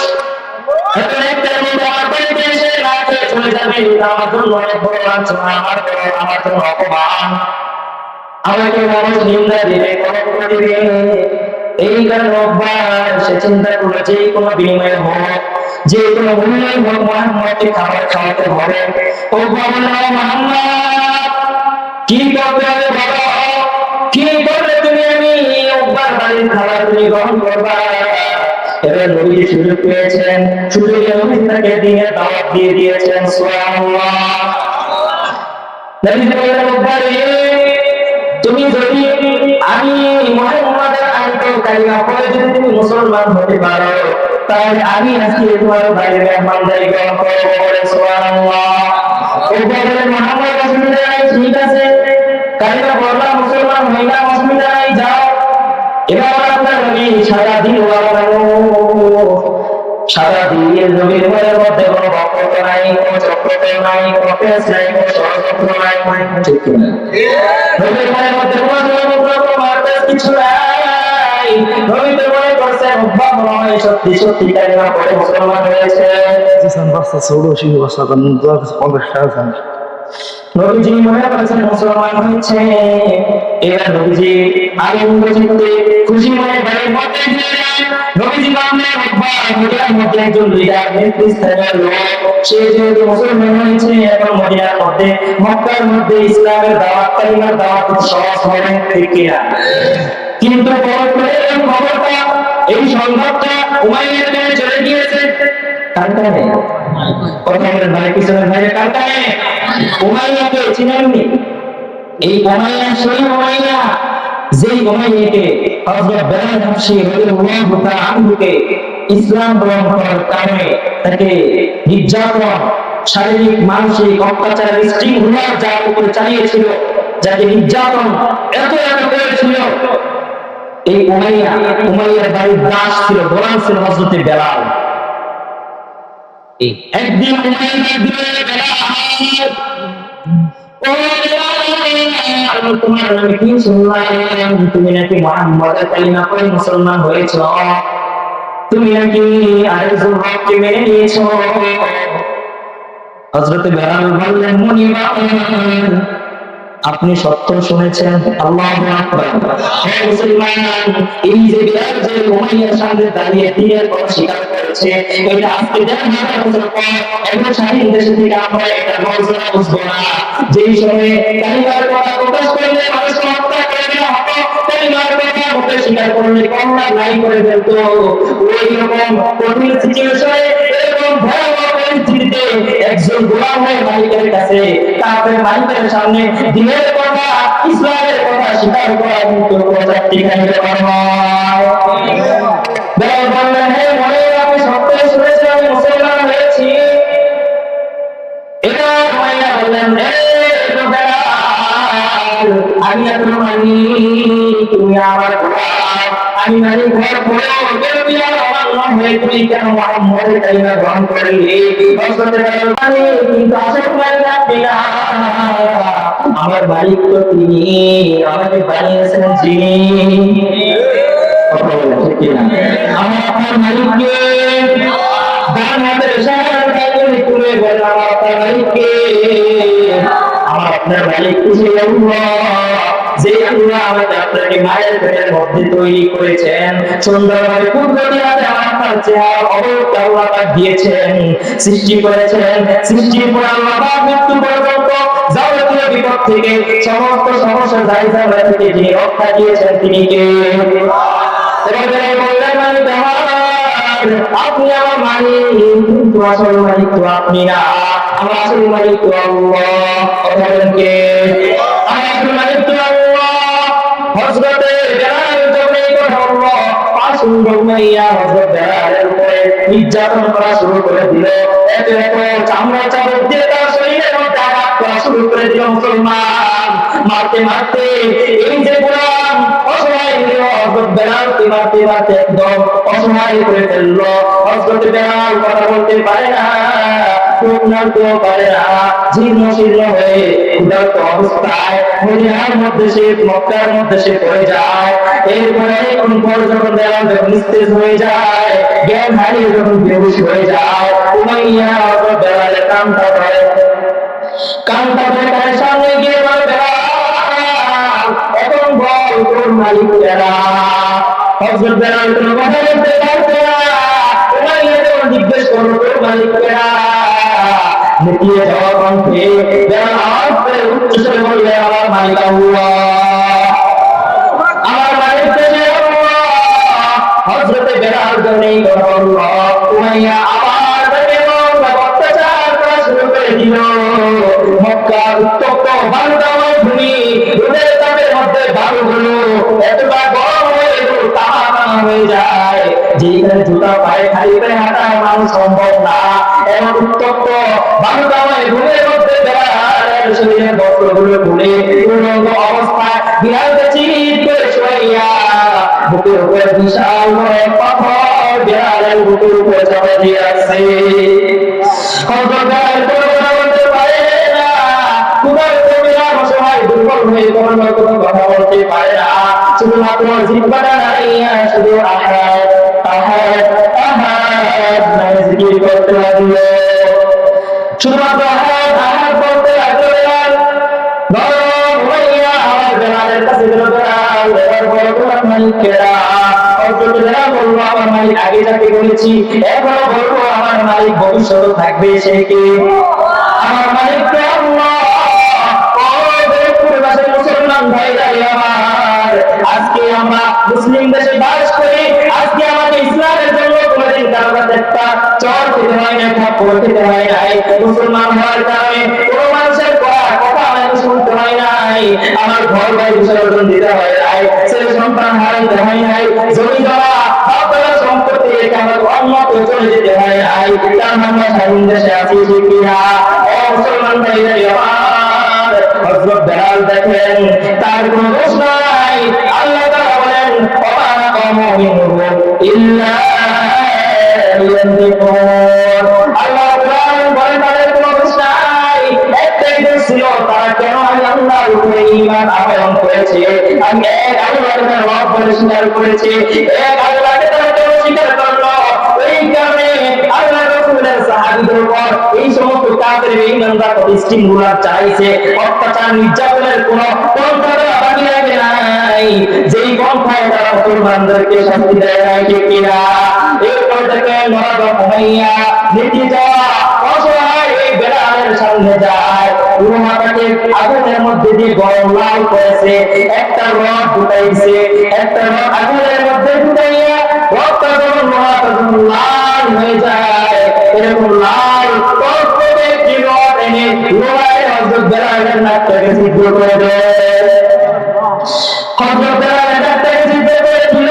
এখন একটা আমার বাড়িতে এসে রাতে চলে যাবে আমার জন্য অনেক বড় লাঞ্ছনা আমার জন্য অপমান আমাকে মানুষ নিন্দা দিবে কলঙ্ক করে দিবে এই কারণে অভ্যাস সে চিন্তা করলো যে কোনো বিনিময়ে হোক যে কোনো মূল্যে হোক মুহাম্মদকে খাবার খাওয়াতে হবে ও বলল মুহাম্মদ কি করতে হবে বলো কি করলে তুমি আমি অভ্যাস বাড়ির খাবার তুমি গ্রহণ করবা এবার নবী সুযোগ পেয়েছেন, সুযোগে নবী তাকে দিনের দাওয়াত দিয়ে দিয়েছেন। সুবহানাল্লাহ। নবী বললেন, তুমি যদি আমি মুহাম্মাদের আনতো কালিমা পড়ে যদি তুমি মুসলমান হতে পারো, তাহলে আমি আজকে তোমার বাইরে মেহমানদারি গ্রহণ করবো। সুবহানাল্লাহ। এরপরে মুহাম্মদ রাসূলুল্লাহ ঠিক আছে, কালিমা পড়লাম, মুসলমান হইলাম, অসুবিধা নাই, যাও। এবার আপনার নবী সারাদিন সারাদিন নবীর মনের মধ্যে কোনো বক্রত নাই, কোনো চক্রত নাই, কোনো পেঁচ নাই, কোনো ষড়যন্ত্র নাই, ঠিক কিনা? নবীর মনের মধ্যে কোনো ষড়যন্ত্র, কোনো মারপেচ কিছু নাই। নবী তো মনে করছেন অভ্যাস মনে হয় সত্যি সত্যি কালিমা পড়ে মুসলমান হয়েছে। নবীজি মনে করেছেন মুসলমান হয়েছে। এবার নবীজি আনন্দ চিত্তে খুশি মনে বাড়ির মধ্যে গেলেন। নবীজি নামে মদিনার মধ্যে একজন লিডার, নেতৃস্থানীয় লোক, সে যেহেতু মুসলমান হয়েছে, এখন মদিনার মধ্যে মক্কার মধ্যে ইসলামের দাওয়াত, কালিমার দাওয়াত সহজ হবে, ঠিক কিনা? কিন্তু খবরটা, এই সংবাদটা উমাইয়ার কাছে চলে গিয়েছে। কার কারণে? কথা বলেন ভাই, পিছনের ভাইয়ের কার কারণে? উমাইয়াকে চিনেননি? এই উমাইয়া সেই উমাইয়া, যেই উমাইয়াকে হযরত বেলাল হাবশী রাদিয়াল্লাহু তাআলা আনহুকে ইসলাম গ্রহণ করার কারণে তাকে নির্যাতন, শারীরিক মানসিক অত্যাচার, শৃঙ্খলার যার উপরে চালিয়েছিল, যাকে নির্যাতন এত করেছিল, এই উমাইয়ার বাড়ির দাস ছিল, গোলাম ছিল হযরত বেলাল। একদিন তোমার নামে কি শুনলাম, তুমি নাকি মুহাম্মাদের কালিমা পড়ে মুসলমান হয়েছ, তুমি নাকি আরেকজন রবকে মেনে নিয়েছ। হযরত বেলাল বললেন, মুনিবা, আপনি সত্য শুনেছেন। আল্লাহু আকবার। হে মুসলমান, এই যে বেলাল যে উমাইয়ার সামনে দাঁড়িয়ে দিনের কথা স্বীকার করেছে, এটা আজকে ১,৫০০ বছর পর এখন স্বাধীন দেশে থেকে আমরা এটা গর্জনা বুঝবো না। যেই সময়ে কালিমার কথা প্রকাশ করলে মানুষকে হত্যা করে দেওয়া হতো, কালিমার কথা মুখে স্বীকার করলে কন্যা নাই করে ফেলতো, ওই রকম কঠিন সিচুয়েশনে, এরকম ভয়াবহ পরিস্থিতিতে একজন গোলাম হয়ে মালিকের কাছে, কাফের মালিকের সামনে দিনের কথা, ইসলামের কথা স্বীকার করা কিন্তু প্রজাতি খাইতে পারবো। বেলাল বললেন, হে মনে আমি সত্য শুনেছি, আমি মুসলমান হয়েছি। এটা উমাইয়া বললেন, হে বেলাল, আমি এখন মানি তুমি আমার গোলাম, আমি মানি ঘর পড়ো, তুমি আর আমার হয়ে তুমি কেন মুহাম্মাদের কালিমা গ্রহণ করলে? হযরত বেলাল মানে কিন্তু আসল মালিক আপনি না, আমার মালিক তো তিনি, আমাকে বানিয়েছেন যিনি। কথা বলেন ঠিক কিনা? আমার মালিককে ডান হাতের ইশারায় তাকে তুলে বললাম, আপনার মালিককে, আমার আপনার মালিক সেই আল্লাহ, যে আল্লাহ আমাদের আপনাকে মায়ের পেটের মধ্যে তৈরি করেছেন, সুন্দরভাবে কুদরতি হাতে আপনার চেহারা অবয়ব আল্লাহ পাক দিয়েছেন, সৃষ্টি করেছেন। সৃষ্টির পর আল্লাহ পাক মৃত্যু পর্যন্ত যাবতীয় বিপদ থেকে, সমস্ত সমস্যা জায়গা থেকে যিনি রক্ষা দিয়েছেন, তিনি কে? এবার বললেন, মালিক আমার, আপনি আমার মালিক, কিন্তু আসল মালিক তো আপনি না, আমার আসল মালিক তো আল্লাহ। কথা বলেন কে? আমার আসল মালিক তো আল্লাহ। হযরত বেলাল যখন এই কথা বলল, পাঁচজন মাইয়া হযরত বেলালের উপরে নির্যাতন করা শুরু করে দিল। এত এত চামড়া চামড়া দিয়ে তার শরীরের মধ্যে আঘাত করা শুরু করে দিল। মুসলমান মারতে মারতে এই যে গোলাম অসহায় হলো, হযরত বেলালকে মারতে মারতে একদম অসহায় করে ফেললো। হযরত বেলাল কথা বলতে পারে না, চোখ নাড়তেও পারে না, জীর্ণ শীর্ণ হয়ে ক্ষুধার্ত অবস্থায় মদিনার মধ্যে সে, মক্কার মধ্যে সে পড়ে যায়। এরপরে এখন পর যখন বেলাল যখন নিস্তেজ হয়ে যায়, জ্ঞান হারিয়ে যখন বেহুশ হয়ে যায়, উমাইয়া হযরত বেলালের কানটা ধরে, কানটা ধরে তার সামনে গিয়ে বলে, বেলাল, এখন বল তোর মালিক কেনা? হযরত বেলাল কোনো কথা বলতে পারছে না। উমাইয়া যখন জিজ্ঞেস করলো তোর মালিক কেনা, লুকিয়ে যাওয়া কণ্ঠে বেলাল উচ্চস্বরে বললে, আমার মালিক আল্লাহ, আমার মালিক আল্লাহ। হযরত বেড়াল জন্যই কথা বলল। উমাইয়া আবার তাকে অত্যাচার করা শুরু করে দিল। মক্কার উত্তপ্ত বালুকাময় ভূমি, রোদের তাপের মধ্যে বালুগুলো এতটা গরম হয়ে এগুলো তামা হয়ে যায়, যেখানে জুতা পায়ে খালি করে হাঁটা মানুষ সম্ভব না। এমন উত্তপ্ত বালুকাময় ভূমির মধ্যে বেড়ালের শরীরের বস্ত্রগুলো খুলে উলঙ্গ অবস্থায় বিড়ালকে চিৎ করে শোয়াইয়া বুকের উপরে বিশাল বড় এক পাথর বিড়ালের বুকের উপরে চাপা দিয়ে রাখছে। বিড়াল কোনো কথা বলতে পারে না, ক্ষুধার্ত বিড়াল অসহায় দুর্বল হয়ে কোনো কথা বলতে পারে না, শুধুমাত্র জিহ্বাটা নাড়িয়া শুধু আহাদ আহাদ আহাদ নামে জিকির করতে লাগলো। শুধুমাত্র আহাদ আহাদ বলতে লাগলো বেলাল। উমাইয়া আমার বেলালের কাছে গেল। বেলাল এবার বলো তোমার মালিক কেডা? বেলাল বললো আমার মালিক আগে যাকে বলেছি, এখনো বলবো আমার মালিক ভবিষ্যতে থাকবে, সে কে? আমার মালিক তো আল্লাহ। মুসলমান ভাইরাই আমার, আজকে আমরা মুসলিম দেশে বাস করি, আজকে আমাকে ইসলামের জন্য কোনোদিন কারো কাছে একটা চর খেতে হয় না, থাপ্পড় খেতে হয় নাই। মুসলমান হওয়ার কারণে কোনো মানুষের কথা আমাকে শুনতে হয় নাই, আমার ঘর বাড়ি বিসর্জন দিতে হয় নাই, ছেলে সন্তান হারাইতে হয় নাই, জমি জমা বাপদাদার সম্পত্তি রেখে আমাকে অন্যত্র চলে যেতে হয় নাই। তার আমরা স্বাধীন দেশে আছি, ঠিক কিনা? ও মুসলমান ভাইরাই আমার, হযরত বেলাল দেখেন তার কোনো দোষ নাই। আল্লাহ তাআলা বলেন ওয়া মা মুমিনুহু ইল্লা লিয়ানদিকুন। আল্লাহ তাআলা বলেন তাদের কোনো দোষ নাই, একটাই দোষ ছিল, তারা কেন আল্লাহর উপরে ঈমান আনয়ন করেছে, আমি এক আল্লাহকে রব বলে স্বীকার করেছে, এক আল্লাহকে তারা কেন স্বীকার করলো? এই কারণে আল্লাহ রাসূলের সাহাবীদের উপর এই সমস্ত কাফের বেঈমানরা স্টিমুলার চাইছে, অত্যাচার নির্যাতনের কোন পন্থা বাকি রাখে নাই, যেই পন্থায় তারা মুসলমানদেরকে শাস্তি দেয় নাই, ঠিক কিনা? এরপর থেকে নরদ উমাইয়া নীতি যাওয়া অসহায় এই বেলালের সামনে যায়, পুরো মাথাকে আগুনের মধ্যে দিয়ে গরম লাল করেছে, একটা রড ঢুকাইছে, একটা রড আগুনের মধ্যে ঢুকাইয়া রডটা যখন মাথা যখন লাল হয়ে যায়, এরকম লাল টকটকে একটি রড এনে লোহায় হযরত বেলালের নাকটাকে ছিদ্র করে দেয়। হযরত বেলালের নাকটাকে ছিদ্র করেছিল,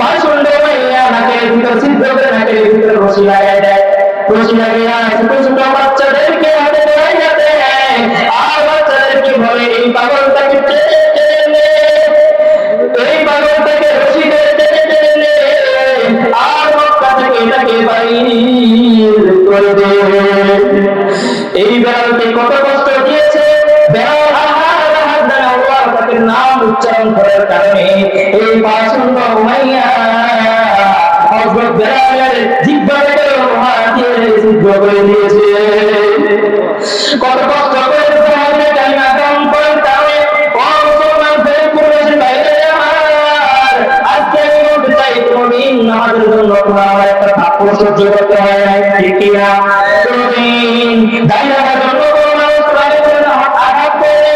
পাশুন্ড উমাইয়া নাকের ভিতর ছিদ্র করে নাকের ভিতরে রশি লাগাই দেয়। রশি লাগাইয়া ছোট ছোট বাচ্চাদেরকে হাতে ধরাইয়া দেয়, আর বাচ্চাদেরকে বলে এই পাগলটাকে টেনে টেনে নে, এই পাগলটাকে রশি ধরে টেনে টেনে নে, আর মক্কা থেকে এটাকে বাইর করে দে। এই বেলালকে কত কষ্ট দিয়েছে, বেলাল আহাদ আহাদ নামে আল্লাহ পাকের নাম উচ্চারণ করার কারণে এই পাশুন্ড উমাইয়া হযরত বেলালের জিহ্বাটাকে লোহা দিয়ে ছিদ্র করে দিয়েছে। কত কষ্ট করে সাহাবীরা কালিমা গ্রহণ করার কারণে ও মুসলমান ফেরপুরবাসী ভাইরা আমার, আজকে আমি বলতে চাই কোনদিন আমাদের জন্য আমার একটা থাপ্পড় সহ্য করতে হয় নাই, ঠিক কিনা? কোনদিন দাঁড়িয়ে থাকার জন্য কোনো মানুষ তোমাকে আঘাত করে,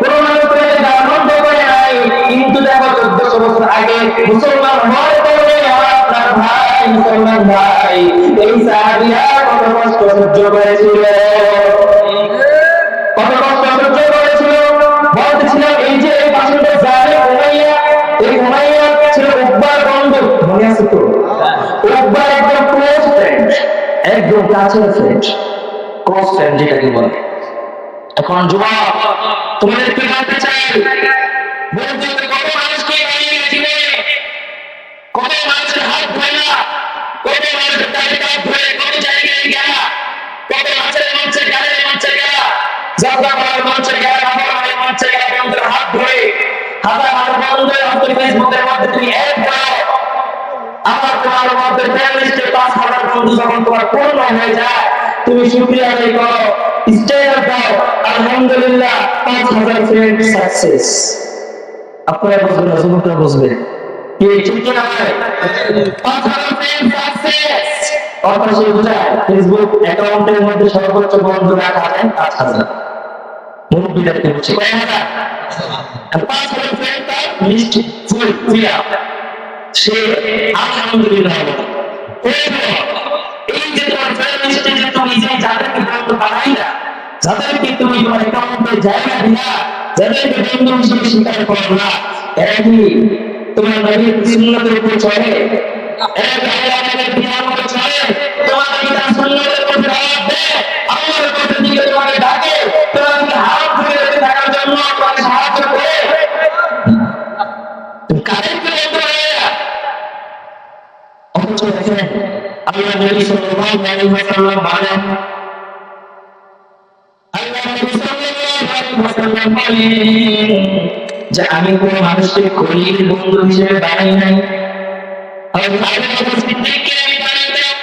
কোনো মানুষ তোমাকে গালমন্দ করে নাই, কিন্তু দেখো 1400 বছর আগে মুসলমান হওয়ার কারণে আপনার ভাই মুসলমান ভাই এই সাহাবীরা কত কষ্ট সহ্য করেছিল, কত কষ্ট সহ্য করেছিল। বলতেছিলাম এই যে এই পাশুন্ড জালেম উমাইয়া, এই উমাইয়া ছিল উকবার বন্ধু, মনে আছে তো? উকবার একদম ক্লোজ ফ্রেন্ড, একদম কাছের ফ্রেন্ড, ক্লোজ ফ্রেন্ড যেটাকে বলে। এখন যুবক তোমাদেরকে জানতে চাই, বলতে কত মানুষকে হারিয়ে গেছিলে, কত মানুষের হাত ধরে না, কত মানুষের তালিকা ধরে কত জায়গায় গেলা, কত মানুষের মঞ্চে গানের মঞ্চে গেলা, যাত্রা করার মঞ্চে গেলা, আমার মঞ্চে গেলা, বন্ধুর হাত ধরে হাজার হাজার বন্ধুদের হাতে ফেসবুকের মধ্যে তুমি এক দাও, আমার তোমার মধ্যে ফ্রেন্ড লিস্টে 5000 বন্ধু যখন তোমার পূর্ণ হয়ে যায়, তুমি শুকরিয়া আদায় করো, স্ট্যাটাস দাও, আলহামদুলিল্লাহ 5000 ফ্রেন্ড সাকসেস। আপনারা বুঝবেন না, যুবকরা বুঝবে কি ঠিক না? 5000 ফ্রেন্ড সাকসেস অর্থাৎ সে বোঝায় ফেসবুক অ্যাকাউন্টের মধ্যে সর্বোচ্চ বন্ধু রাখা যায় 5000। মুরব্বীদেরকে বলছি কয় হাজার? 5000 ফ্রেন্ড তার লিস্ট ফুল ফিল আপ। সে আলহামদুলিল্লাহ বলে। এই যে তোমার ফেরেশতা যে তুমি যে যাদেরকে বন্ধু বানাইলা, যাদেরকে তুমি তোমার একাউন্টে জায়গা দিলা, যাদেরকে বন্ধু হিসেবে স্বীকার করো না, এরা কি তোমার নবীর সুন্নতের উপর চলে? এরা কি আল্লাহর বিধান মতো চলে? তোমার নবী তার সুন্নতের উপর দাওয়াত দেয়, আল্লাহর পথের দিকে তোমাকে ডাকে, তোমাকে হাত ধরে রেখে থাকার জন্য তোমাকে সাহায্য করে? তুমি কাদেরকে বন্ধু বানাইলা? অথচ দেখেন আল্লাহ নবী সাল্লাল্লাহু আলাইহি ওয়াসাল্লাম বলেন, আল্লাহ নবী সাল্লাল্লাহু আলাইহি ওয়াসাল্লাম বলেন যে আমি কোন মানুষকে খলিল বন্ধু হিসেবে বানাই নাই। হযরত আবু বকর সিদ্দিককে আমি বানাইতাম,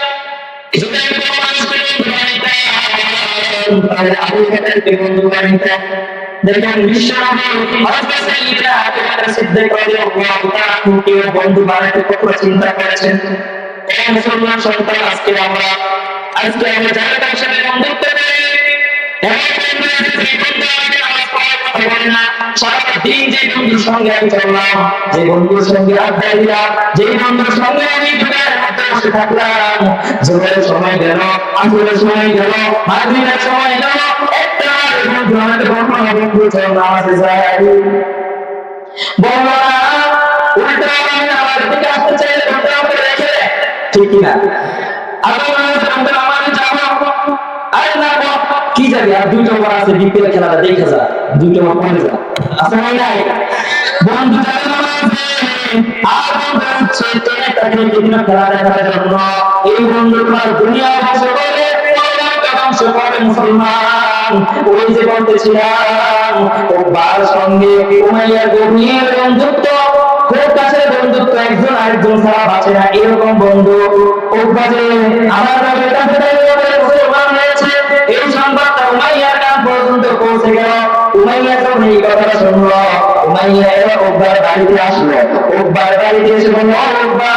যদি আমি কোন মানুষকে বন্ধু বানাইতাম তাহলে আবু বকরকে বন্ধু বানাইতাম। দেখেন বিশ্বনবী হযরত সাইয়্যিদনা আবু বকর সিদ্দিক রাদিয়াল্লাহু তাআলা কে বন্ধু বানাতে কত চিন্তা করেছেন। এই মুসলমান সন্তান আজকে আমরা যারা তার সাথে বন্ধুত্ব করি, সারাদিন যে বন্ধুর সঙ্গে আমি চললাম, যে বন্ধুর সঙ্গে আড্ডা দিলাম, যে বন্ধুর সঙ্গে আমি যুগের মধ্যে বসে থাকলাম, যুগের সময় গেল, আসরের সময় গেল, মাগরিবের সময় গেল, একটা বন্ধু আমাদের বন্ধু চল নামাজে যায়, বলল না উল্টা আমার দিকে আসতে চাইলে উল্টা আমাকে রেখে দেয়, ঠিক কিনা? আমাদের যাবো, আরে না কি যাবে, আর 2 নম্বর আছে বিপিএল খেলাটা দেখে যা, 2 নম্বর পড়ে যা, আছে নাই? বন্ধু যাবে নামাজে, আর বন্ধু হচ্ছে ট্রেনে চাকরি বিভিন্ন খেলা দেখার জন্য। এই বন্ধু তোমার দুনিয়া ধ্বংস করে, পরকালকে ধ্বংস করে। মুসলমান, ওই যে বলতেছিলাম ওবার সঙ্গে উমাইয়ার গভীর বন্ধুত্ব, খুব কাছের বন্ধুত্ব, একজন আরেকজন ছাড়া বাঁচে না, এরকম বন্ধু ওবাজে আমার নবীর কাছে মুসলমান হয়েছে। এই সংবাদটা উমাইয়ার কান পর্যন্ত পৌঁছে গেল। উমাইয়া যখন এই কথাটা শুনলো, উমাইয়া এবার ওবার বাড়িতে আসলো। ওবার বাড়িতে এসে বলল, ওবা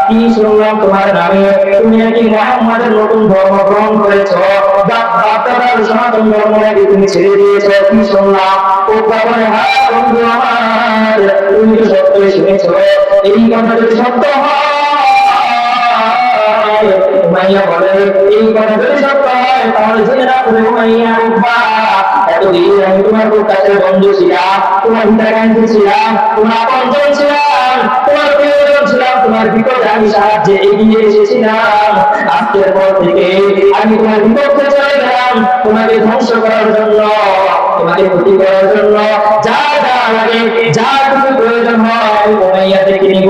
কি শুনলাম তোমার নামে, তুমি নাকি মুহাম্মাদের নতুন ধর্ম গ্রহণ করেছো, বাপ-দাদার সনাতন ধর্ম নাকি তুমি ছেড়ে দিয়েছো, কি শুনলাম? ওবা বলে, হ্যাঁ বন্ধু আমার, তুমি তো সত্যই শুনেছো। এই কথা যদি সত্য হয়, উমাইয়া বলে, এই কথা যদি সত্য হয় তাহলে জেনে রাখো উমাইয়া, ওবা এতদিন আমি তোমার খুব কাছের বন্ধু ছিলাম, তোমার হিতাকাঙ্ক্ষী ছিলাম, তোমার আপনজন ছিলাম, তোমার প্রিয়জন ছিলাম, তোমার বিপদে আমি সাহায্যে এগিয়ে এসেছিলাম। আজকের পর থেকে আমি তোমার বিপক্ষে চলে গেলাম, তোমাকে ধ্বংস করার জন্য, তোমাকে ক্ষতি করার জন্য। যা যা লাগে, যা কিছু প্রয়োজন হয় আমি উমাইয়া থেকে নিব।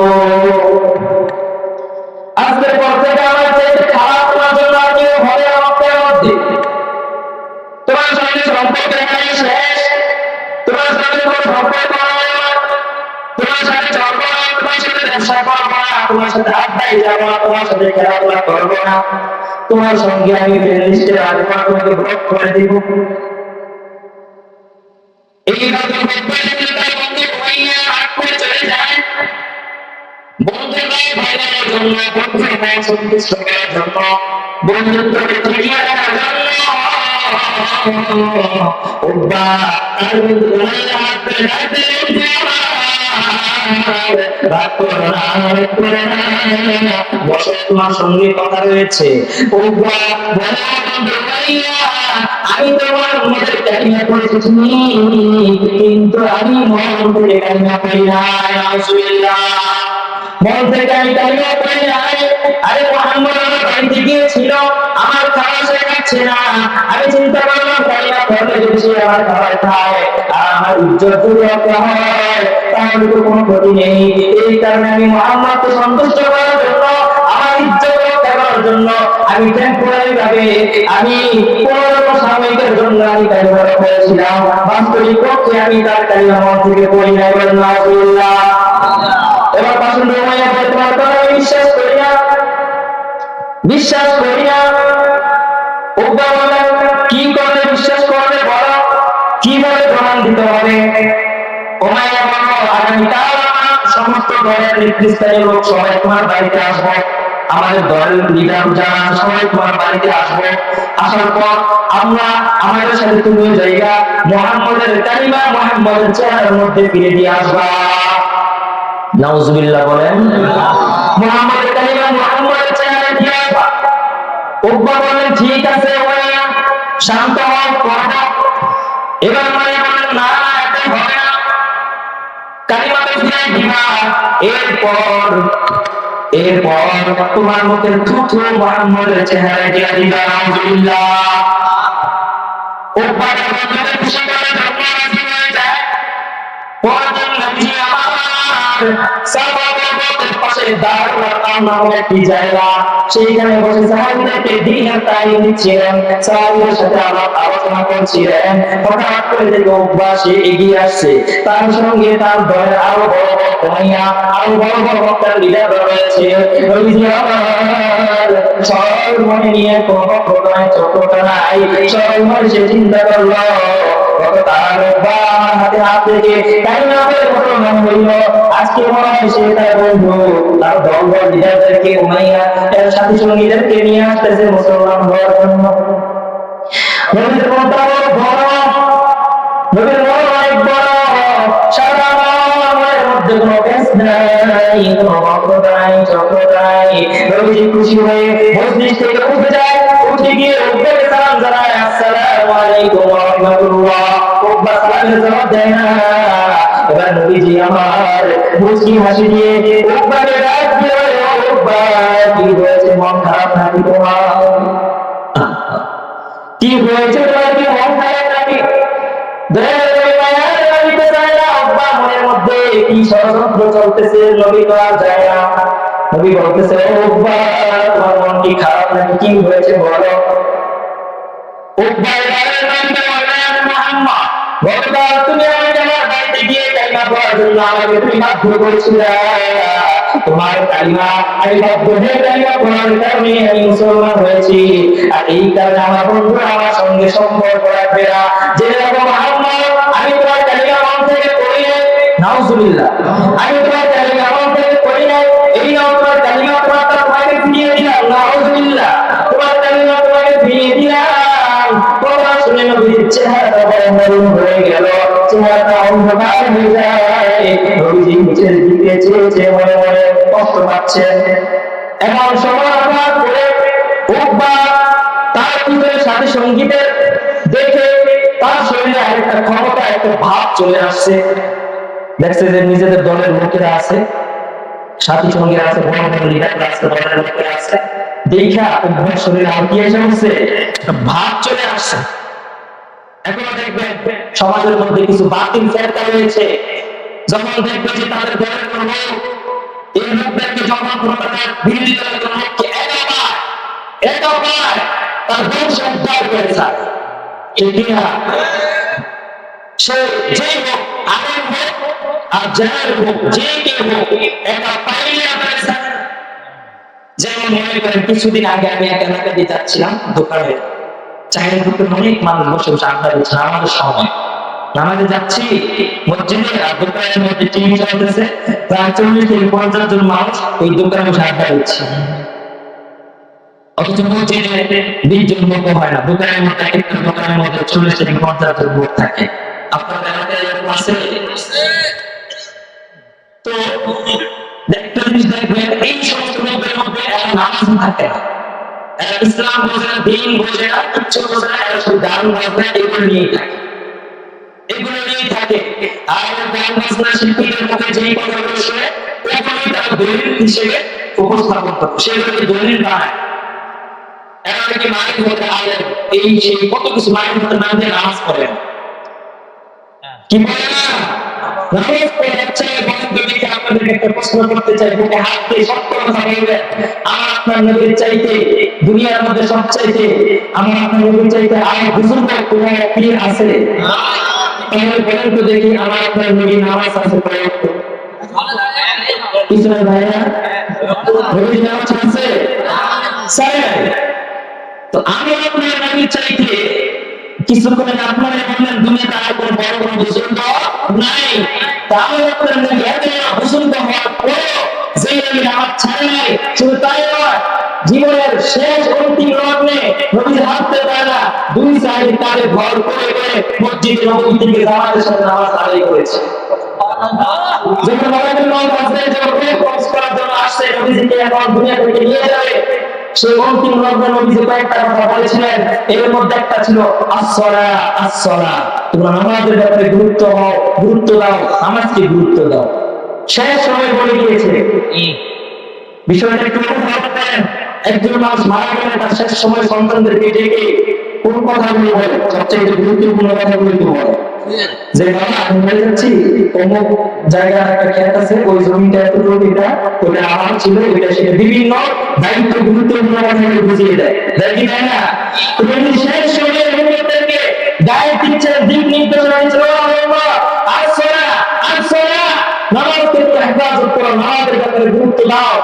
আজকের পর থেকে আমার চাইতে খারাপ তোমার জন্য আর কেউ হবে না মক্কার মধ্যে। তোমার সঙ্গে সম্পর্ক এখানে শেষ, তোমার সঙ্গে কোনো সম্পর্ক হবে না, তোমার সাথে চলব না, তোমার সাথে ব্যবসা করবো না, তোমার সাথে আড্ডায় যাবো না, তোমার সাথে খেলাধুলা করবো না, তোমার সঙ্গে আমি ফ্রেন্ড লিস্টে রাখবো না, তোমাকে ব্লক করে দিব। এইভাবে বন্ধু উমাইয়া রাগ করে চলে যায়। বন্ধুর গায়ে ভাইরানোর জন্য, বন্ধুর গায়ে সন্তুষ্ট করার জন্য, বন্ধুত্বকে টিকিয়ে রাখার জন্য ওবা তার বন্ধু উমাইয়া হাত ধরে ডাকতে, রাগ করো না, রাগ করো না, বসো, তোমার সঙ্গে কথা রয়েছে। ওবা বলো বন্ধু উমাইয়া, আমি তোমার মধ্যে কালিমা পড়েছি কিন্তু আমি মন থেকে কালিমা পড়ি নাই, নাউজুবিল্লাহ, মন থেকে আমি কালিমা পড়ি নাই। আরে মুহাম্মদ আমার বাড়িতে গিয়েছিল, আমার খাওয়া শেখাচ্ছে না, আমি চিন্তা করলাম কালিমা পড়লে যদি সে আমার খাবার খায় আর আমার ইজ্জত যদি রক্ষা হয় তাহলে তো কোনো ক্ষতি নেই। এই কারণে আমি মুহাম্মদকে সন্তুষ্ট করার জন্য, আমার ইজ্জত রক্ষা করার জন্য আমি টেম্পোরারি ভাবে, আমি কোন সাময়িকের জন্য আমি কালিমা পড়েছিলাম, বাস্তবিক পক্ষে আমি তার কালিমা মন থেকে পড়ি নাই। বলেন নাউজুবিল্লাহ। এবার পাশুন উমাইয়া বলে, তোমার কথা আমি বিশ্বাস করি না, বিশ্বাস করি না। ওবা বলে, কি করে বিশ্বাস করবে বলো, কিভাবে প্রমাণ দিতে হবে? উমাইয়া বলল, আগামীকাল সমস্ত দলের নেতৃস্থানীয় লোক সবাই তোমার বাড়িতে আসবো, আমাদের দলের লিডার যারা সবাই তোমার বাড়িতে আসবো, আসার পর আমরা আমাদের সাথে তুমিও জায়গা মুহাম্মদের কালিমা মুহাম্মদের চেহারার মধ্যে ফিরে দিয়ে আসবা। নাউজুবিল্লাহ বলেন। মুহাম্মাদের কালিমা মুহাম্মাদের চেহারা কি হবে? উকবা বলেন ঠিক আছে উমাইয়া, শান্ত হও, পড়ো। এবার উমাইয়া বলেন না, এটাই হবে না, কালিমাটা ফিরাই দিবা। এরপর তোমার মুখের থুথু মুহাম্মাদের চেহারায় দিয়া দিবা। নাউজুবিল্লাহ। উকবা বলেন খুশি করে ধর্ম রাজি হয়ে যায়। পরদিন নবী আমার সাহাবাদের পাশে দাঁড়ানো নামে একটি জায়গা, সেইখানে বসে সাহাবীদেরকে দ্বীনের তালিম দিচ্ছিলেন, সাহাবীদের সাথে আলোচনা করছিলেন। হঠাৎ করে দেখে উকবা সে এগিয়ে আসছে, তার সঙ্গে তার দলের আরো বড় বড় কমাইয়া, আরো বড় বড় বক্তার লিডার রয়েছে। সরল মনে নিয়ে কোনো ঘটনায় চক্রটা নাই, সরল মনে সে চিন্তা করলো তার হাতে হাত রেখে ঘটনা হইল। আজকে মনে হয় সে তার বন্ধু, তার দল লিডারদেরকে উমাইয়া এর সাথী সঙ্গীদেরকে নিয়ে আসতেছে মুসলমান হওয়ার জন্য। নবীর মনটা বড়, নবীর মন অনেক বড়, সারা মনের মধ্যে কোনো পেশ নাই, কোনো বক্রতা নাই, চক্র নাই। নবীজি খুশি হয়ে মসজিদ থেকে উঠে যায়, উঠে গিয়ে উকবাকে সালাম জানায়, আসসালামু আলাইকুম ওয়া রাহমাতুল্লাহ। উকবা সালামের জবাব দেয় না। এবার নবীজি আমার মুচকি হাসি দিয়ে উকবাকে ডাক দিয়ে, উকবা কি হয়েছে, মন খারাপ নাকি তোমার? কি হয়েছে তোমার, কি মন খারাপ নাকি? মনের মধ্যে কি ষড়যন্ত্র চলতেছে নবী তো আর যায় না। নবী বলতেছে, উকবা তোমার মন কি খারাপ নাকি, কি হয়েছে বলো? উকবা মুহাম্মদ, গতকাল তুমি আমাকে আমার বাড়িতে গিয়ে কালিমা পড়ার জন্য আমাকে তুমি বাধ্য করেছিলে। তোমার কালিমা আমি বাধ্য হয়ে কালিমা পড়ার কারণে আমি মুসলমান হয়েছি। আর এই কারণে আমার বন্ধুরা আমার সঙ্গে সম্পর্ক রাখবে না। যেরকম মুহাম্মদ আমি তোমার কালিমা মন থেকে পড়ি নাই, নাউজুবিল্লাহ, আমি তোমার কালিমা মন থেকে পড়ি নাই, এই নাও তোমার কালিমা তোমাকে ফিরিয়ে দিলাম। নাউজুবিল্লাহ, তোমার কালিমা তোমাকে ফিরিয়ে দিলাম। কথা শুনে নবীর চেহারাটা বড় মলিন হয়ে গেল, চেহারাটা অন্ধকার হয়ে যায়। নবীজি নিচের দিকে চেয়ে মনে মনে কষ্ট পাচ্ছেন। এমন সময় হঠাৎ করে উকবা তার ভিতরে সাথী সঙ্গীদের দেখে তার শরীরে একটা ক্ষমতা, একটা ভাব চলে আসছে। দেখছে যে নিজেদের দলের লোকেরা আছে, সাথী সঙ্গীরা আছে, বড় বড় লিডাররা আছে, দলের লোকেরা আছে, দেখা উকবার শরীরে আর কি এসে উঠছে, একটা ভাব চলে আসছে। এখনো দেখবেন সমাজের মধ্যে কিছু বাতিল ফেরকা রয়েছে, যখন দেখবে যে তাদের দলের কোন লোক এই লোকদেরকে যখন কোনো তাদের বিরোধী দলের কোন লোককে একাবার তার বংশ উদ্ধার করে যায়, সে যেই হোক, আলেম হোক আর জাহেল হোক, যে কেউ হোক, একটা পাইলে আপনার যেমন মনে করেন কিছুদিন আগে আমি এক এলাকা দিয়ে যাচ্ছিলাম, দোকানে চায়ের দোকানে অনেক মানুষ বসে বসে আড্ডা দিচ্ছে আমাদের সময়, নামাজে যাচ্ছি মসজিদে, আর দোকানের মধ্যে টিভি চলতেছে, প্রায় 40-50 জন মানুষ ওই দোকানে বসে আড্ডা দিচ্ছে। অথচ মসজিদে 20 জন লোক হয় না, দোকানের মধ্যে একটা দোকানের মধ্যে 40-50 জন লোক থাকে। আপনাদের এলাকায় এরকম আছে? তো একটা জিনিস দেখবেন, এই সমস্ত লোকের মধ্যে নামাজ থাকে না, ইসলাম বোঝে না, দিন বোঝে না, কিচ্ছু বোঝে না, এরা শুধু গান বাজনা এগুলো নিয়েই থাকে, এগুলো নিয়েই থাকে। আর গান বাজনা শিল্পীদের মুখে যেই কথাগুলো শুনে ওগুলোই তারা দলিল হিসেবে উপস্থাপন করে, সেগুলোকে দলিল বানায়। এরা নাকি মায়ের মধ্যে আলেন, এই সেই কত কিছু মায়ের মধ্যে নাম দিয়ে নামাজ পড়েন, কি বলে না নামাজ পড়ে যাচ্ছে। বন্ধুদেরকে আপনাদেরকে একটা প্রশ্ন করতে চাই, বুকে হাত দিয়ে সত্য কথা বলবেন, আমার আপনার নবীর চাইতে দুনিয়ার মধ্যে সবচাইতে আমার আপনার নবীর চাইতে আর বুজুর্গ কোন পীর আছে? তাহলে বলেন তো দেখি, আমার আপনার নবী নামাজ আছে পর্যাপ্ত? কিছু ভাইয়া নবীর নামাজ আছে? তো আমি আপনার নবীর চাইতে কিছুক্ষণ আপনারা বললেন দুনিয়াতে আর কোনো বড় কোনো বুজুর্গ নাই, তাহলে আপনার নবী এত বুজুর্গ হওয়ার পরেও যে নবী নামাজ ছাড়ে নাই, শুধু তাই নয়, জীবনের শেষ অন্তিম লগ্নে নবীর হাতে দ্বারা 2 সাইড তারে ভর করে মসজিদে নববী থেকে জামাতের সাথে নামাজ আদায় করেছে। যখন মালাকুল মউত আসবে, যখন রূহ কবজ করার জন্য আসছে, নবীজিকে এখন দুনিয়া থেকে নিয়ে যাবে, সেই অন্তিম রমজান নবীজি কয়েকটা কথা বলেছিলেন, এর মধ্যে একটা ছিল আসসালা আসসালা, তোমরা নামাজের ব্যাপারে গুরুত্ব দাও, নামাজকে গুরুত্ব দাও। শেষ সময় বলে গিয়েছে বিষয়টা একটু ভালো করেন। একজন মানুষ মারা গেলে তার শেষ সময় সন্তানদেরকে ডেকে কোন কথাগুলো বলে, সবচেয়ে গুরুত্বপূর্ণ কথাগুলো বলে যে বাবা আমি মরে যাচ্ছি, অমুক জায়গায় একটা ক্ষেত আছে, ওই জমিটা এতটুকুটা ওটা আমার ছিল, ওইটা সেটা বিভিন্ন দায়িত্ব গুরুত্বপূর্ণ কথাগুলো বুঝিয়ে দেয়, দেখি তাই না? তুমি শেষ সময়ের মুহূর্তকে গায়ে দিচ্ছেন, দিক নির্দেশনা দিচ্ছেন, আসসালা আসসালা, নামাজকে হেফাজত করো, নামাজের ব্যাপারে গুরুত্ব দাও।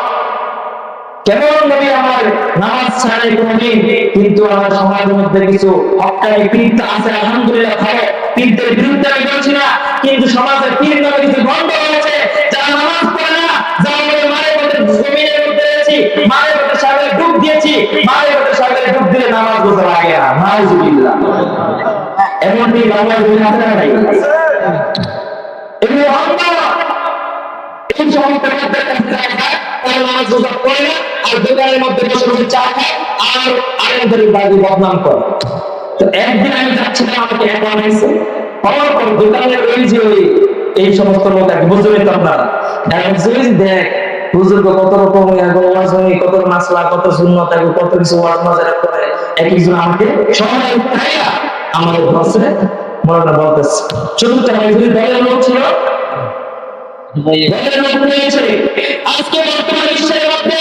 কেমন নবী আমার নামাজ ছাড়ে কোনদিন, কিন্তু আমার সমাজের মধ্যে কিছু হক্কানি পীর আছে, আলহামদুলিল্লাহ ভালো, পীরদের বিরুদ্ধে আমি বলছি না, কিন্তু সমাজের পীর নামে কিছু গন্ধ হয়েছে, যারা নামাজ পড়ে না, যারা বলে মায়ের মধ্যে জমিনের মধ্যে রয়েছি, মায়ের মধ্যে সাগরে ডুব দিয়েছি, মায়ের মধ্যে সাগরে ডুব দিলে নামাজ বোঝা লাগে না, নাউজুবিল্লাহ। এমনটি বাংলার জমি আছে না নাই? এগুলো অন্ধ, এই সমস্ত নামাজ রোজা করে না, আর দোকানের মধ্যে বসে বসে চা খায়, আর আরেকদের বাড়ি বদনাম করে। তো একদিন আমি যাচ্ছিলাম, আমাকে এক বানাইছে, পাওয়ার পর দোকানের ওই যে ওই এই সমস্ত লোক আর কি, বুঝলেন তো আপনারা, দেখ বুজুর্গ কত রকম কত মাসলা, কত সুন্নত, কত কিছু ওয়াজ মাজারা করে, এক একজন আমাকে সবাই উঠাইয়া আমাদের বসে মনে বলতেছে। চতুর্থ দলের লোক ছিল, আজকে বর্তমান বিশ্বের মধ্যে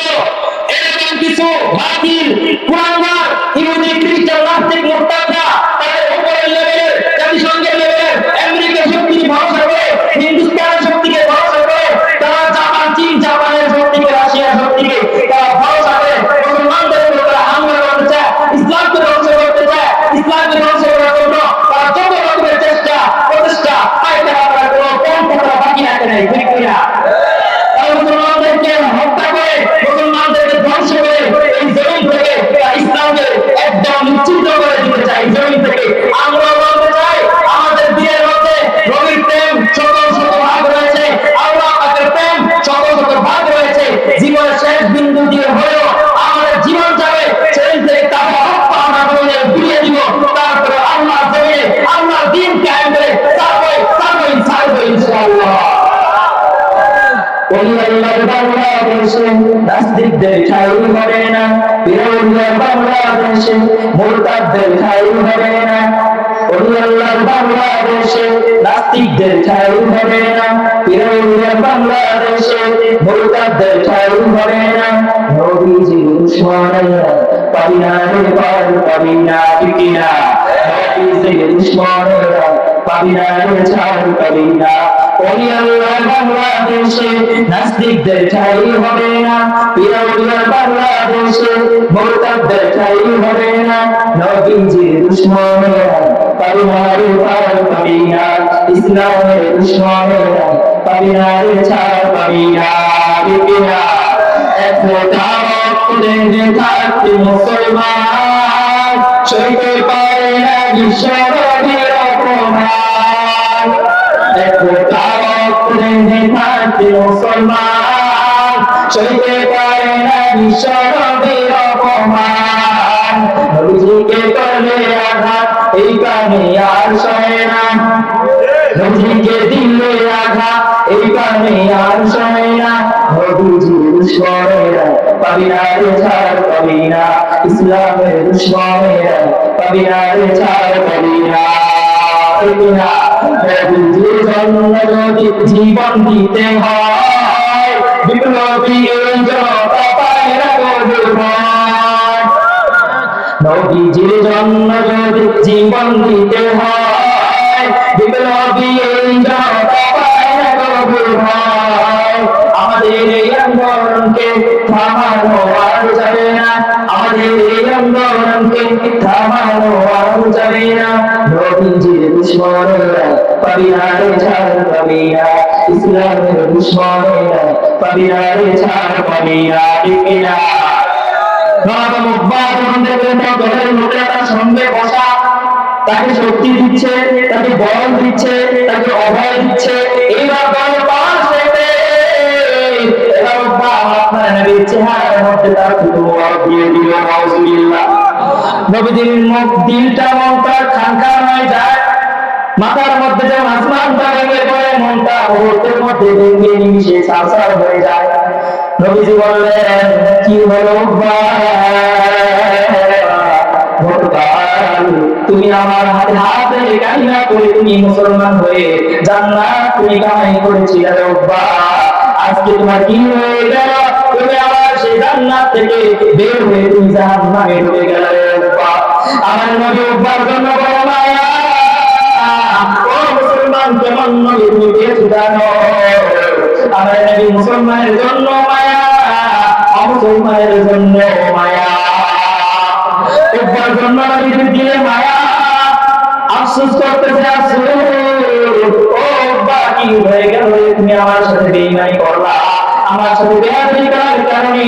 এরকম কিছু বাতিল কুলাঙ্গার ইহুদি খ্রিস্টান নাস্তিক মুরতাদরা তাদের উপরের লেভেলের, জাতিসংঘের লেভেলের, আমেরিকার শক্তিকে ভরসা করে, হিন্দুস্তানের শক্তিকে ভরসা করে, তারা জাপান, চীন, জাপানের শক্তিকে, রাশিয়ার শক্তিকে তারা ভরসা করে মুসলমানদের উপর তারা হামলা করতে চায়, ইসলামকে ধ্বংস করতে চায়। ইসলামকে ধ্বংস করার জন্য তারা যত রকমের চেষ্টা প্রচেষ্টা পায়তারা করার কোনো পন্থা তারা বাকি রাখে নাই, ঠিক কিনা? মুসলমানদেরকে হত্যা করে, মুসলমানদেরকে ধ্বংস করে এই জমিন থেকে ইসলামকে একদম নিশ্চিত করে দিতে চাই জমিন থেকে। আমরা বলতে চাই আমাদের দিনের মধ্যে নবীর প্রেম শত শত ভাগ রয়েছে, আল্লাহ পাকের প্রেম শত শত ভাগ রয়েছে, জীবনের শেষ বিন্দু দিয়ে হলেও আমাদের জীবন যাবে, সেই থেকে তাকে হত্যা আমরা বলে ফিরিয়ে দিব, তারপরে আল্লাহ জমিনে আল্লাহর দিন কায়েম করে ছাড়বো ইনশাআল্লাহ। বাংলাদেশে নাস্তিকদের ঠাই হবে না, বিরোধীরা বাংলাদেশে মুরতাদদের ঠাই হবে না, বাংলাদেশে নাস্তিকদের ঠাই হবে না, বিরোধীরা বাংলাদেশে মুরতাদদের ঠাই হবে না। নবীজির দুশমনেরা পাবি না রে পার, পাবি না, ঠিক কিনা? নবীজির দুশমনেরা পাবি না রে ছাড়, পাবি না। বাংলাদেশে নাস্তিকদের ঠাই হবে না, বিরোধীরা বাংলাদেশে মুরতাদদের ঠাই হবে না। নবীজির দুশমনেরা পাবি না রে পার, পাবি না, ইসলামের দুশমনেরা পাবি না রে ছাড়, পাবি না, ঠিক কিনা? এক ফোঁটা রক্ত দেহে থাকতে মুসলমান সইতে পারে না বিশ্বনবীর অপমান। এক ফোঁটা রক্ত দেহে থাকতে মুসলমান সইতে পারে না বিশ্বনবীর অপমান। নবীজিকে করলে আঘাত এই কানে আর সয় না, নবীজিকে দিলে আঘাত এই কানে আর সয় না। নবীজির দুশমনেরা পাবি না রে ছাড়, পাবি না, ইসলামের দুশমনেরা পাবি না রে ছাড়, পাবি না, ঠিক না? নবীজির জন্য যদি জীবন দিতে হয়, বিপ্লবীর জনতা পায় না কবুল হয়। নবীজির জন্য যদি জীবন দিতে হয়, বিপ্লবীর জনতা পায় না কবুল হয়। আমাদের এই আন্দোলনকে থামানো আর যাবে না, আমাদের এই আন্দোলনকে থামানো আর যাবে না। নবীজির দুশমনেরা পাবি না রে ছাড়, পাবি না, ইসলামের দুশমনেরা পাবি না রে ছাড়, পাবি না, ঠিক কিনা? সঙ্গে বসা তাকে শক্তি দিচ্ছে, তাকে বল দিচ্ছে, তাকে অভয় দিচ্ছে। এইবার বল পাওয়ার চাইতে এবার আপনার নবীর চেহারার মধ্যে তার ফুটবল দিয়ে দিল। নাউজুবিল্লাহ। নবীজির মুখ দিলটা মনটা খানখান হয়ে যায়। মাথার মধ্যে যেমন আসমানটা ভেঙে পড়ে, মনটা মুহূর্তের মধ্যে ভেঙে নিমিশে ছারছার হয়ে যায়। নবীজি বললেন, কি হলো গতকাল তুমি আমার হাতে হাত রেখে কান্না করে তুমি মুসলমান হয়ে জান্নাত তুমি কামাই করেছিলে রব্বা, আজকে তোমার কি হয়ে গেল? তুমি আমার সেই জান্নাত থেকে বের হয়ে তুমি জাহান্নামে ঢুকে গেলে রব্বা। আমার নবী রব্বার জন্য বড় মায়া। ও মুসলমান, কেমন নবী তুমি পেয়েছো জানো? আমার নবী মুসলমানের জন্য মায়া, অমুসলমানের জন্য মায়া। রব্বার জন্য নবীর দিলে মায়া, আফসোস করতেছে আফসোস। ও রব্বা, কি হয়ে গেল? তুমি আমার সাথে বেঈমানি করলা, আমার সাথে বেয়াদবি করার কারণে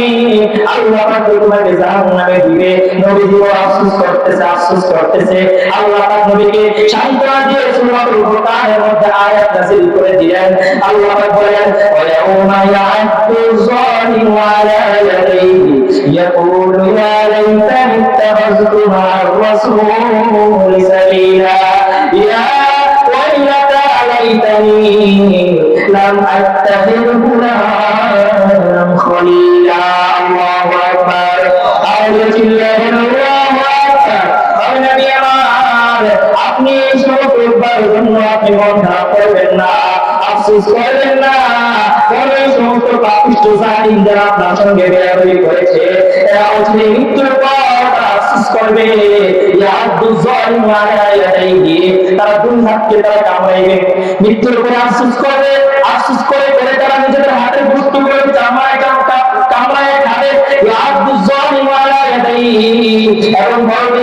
আল্লাহ পাক তোমাকে জাহান্নামে দিবে। নবীজি আফসোস করতেছে, আফসোস করতেছে। আল্লাহ পাক নবীকে সান্ত্বনা দিয়ে সূরাতুল ফুরকানের মধ্যে আয়াত নাযিল করে দিলেন। আল্লাহ পাক বলেন, ওয়া ইয়াউমা ইয়া'আদু যালিমু আলা ইয়াদাইহি ইয়াকুলু ইয়া লাইতানি ইত্তাখাযতু মা'আর রাসূলি সাবিলা ইয়া ওয়াইলাতা লাইতানি লাম আত্তাখিযু ফুলানান খলিলা। আল্লাহু আকবার। আল্লাহু আকবার। ও নবী আমার, আপনি সর্বপ্রকার জন্য আপনি মন খারাপ করবেন না, আফসোস করবেন না। এই সমস্ত পাপিষ্ঠ জালিম যারা আপনার সঙ্গে বেয়াদবি করেছে, এরা হচ্ছে মৃত্যুর পর আফসোস করবে। ইয়াদু যালিমু আলা ইয়াদাইহি, তারা দুই হাতকে তারা কামড়াইবে, মৃত্যুর পরে আফসোস করবে। আফসোস করে করে তারা নিজেদের হাতের বস্তুগুলো কামড়ায় কামড়ায় খাবে। ইয়াদু যালিমু আলা ইয়াদাইহি, এবং বলবে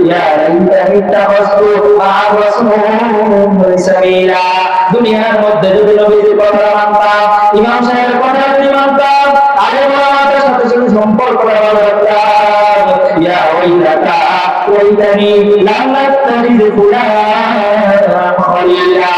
ইয়া লাইতানি ইত্তাখাযতু মা'আর রাসূলি সাবিলা। দুনিয়ার মধ্যে যদি নবীজির কথা মানতাম, ইমাম সাহেবের কথা যদি মানতাম, আলেম ওলামাদের সাথে যদি সম্পর্ক ভালো রাখতাম, ইয়া ওয়াইলাতা ওয়াইলানি লাম আত্তাখিযু ফুলানান খলিলা।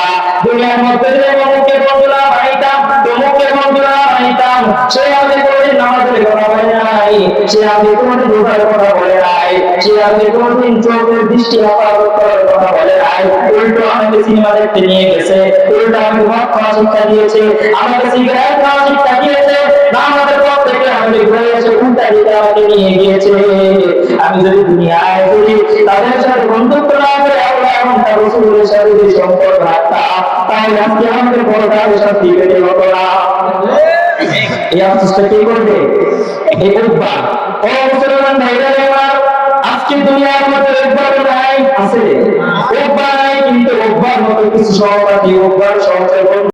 দুনিয়ার মধ্যে যদি অমুককে বন্ধুরা বানাইতাম, তমুককে বন্ধুরা বানাইতাম, সে আগে কোনোদিন নামাজের কথা বলে নাই, সে আগে কোনোদিন রোজার কথা বলে নাই, সে আগে কোনোদিন চোখের দৃষ্টি হেফাজত করার কথা বলে নাই। উল্টো আমাকে সিনেমা দেখতে নিয়ে গেছে, উল্টো আমাকে মদ খাওয়া শিক্ষা দিয়েছে, আমাকে সিগারেট খাওয়া শিক্ষা দিয়েছে, নামাজের পর থেকে আমাকে ঘুরে এসে উল্টা দিকে আমাকে নিয়ে গিয়েছে। আমি যদি দুনিয়ায় যদি তাদের সাথে বন্ধুত্ব না করে আল্লাহ এবং তার রাসূলের সাথে যদি সম্পর্ক রাখতাম, তাহলে আজকে আমাদের বড় তাদের সাথে পেতে হতো না। এই আফসোসটা কে করবে? এই উকবা। ও মুসলমান ভাইরা আমার, আজকে দুনিয়ার মধ্যে উকবার নাই, আছে উকবা নাই, কিন্তু উকবার মতো কিছু সহপাঠী, উকবার সহচর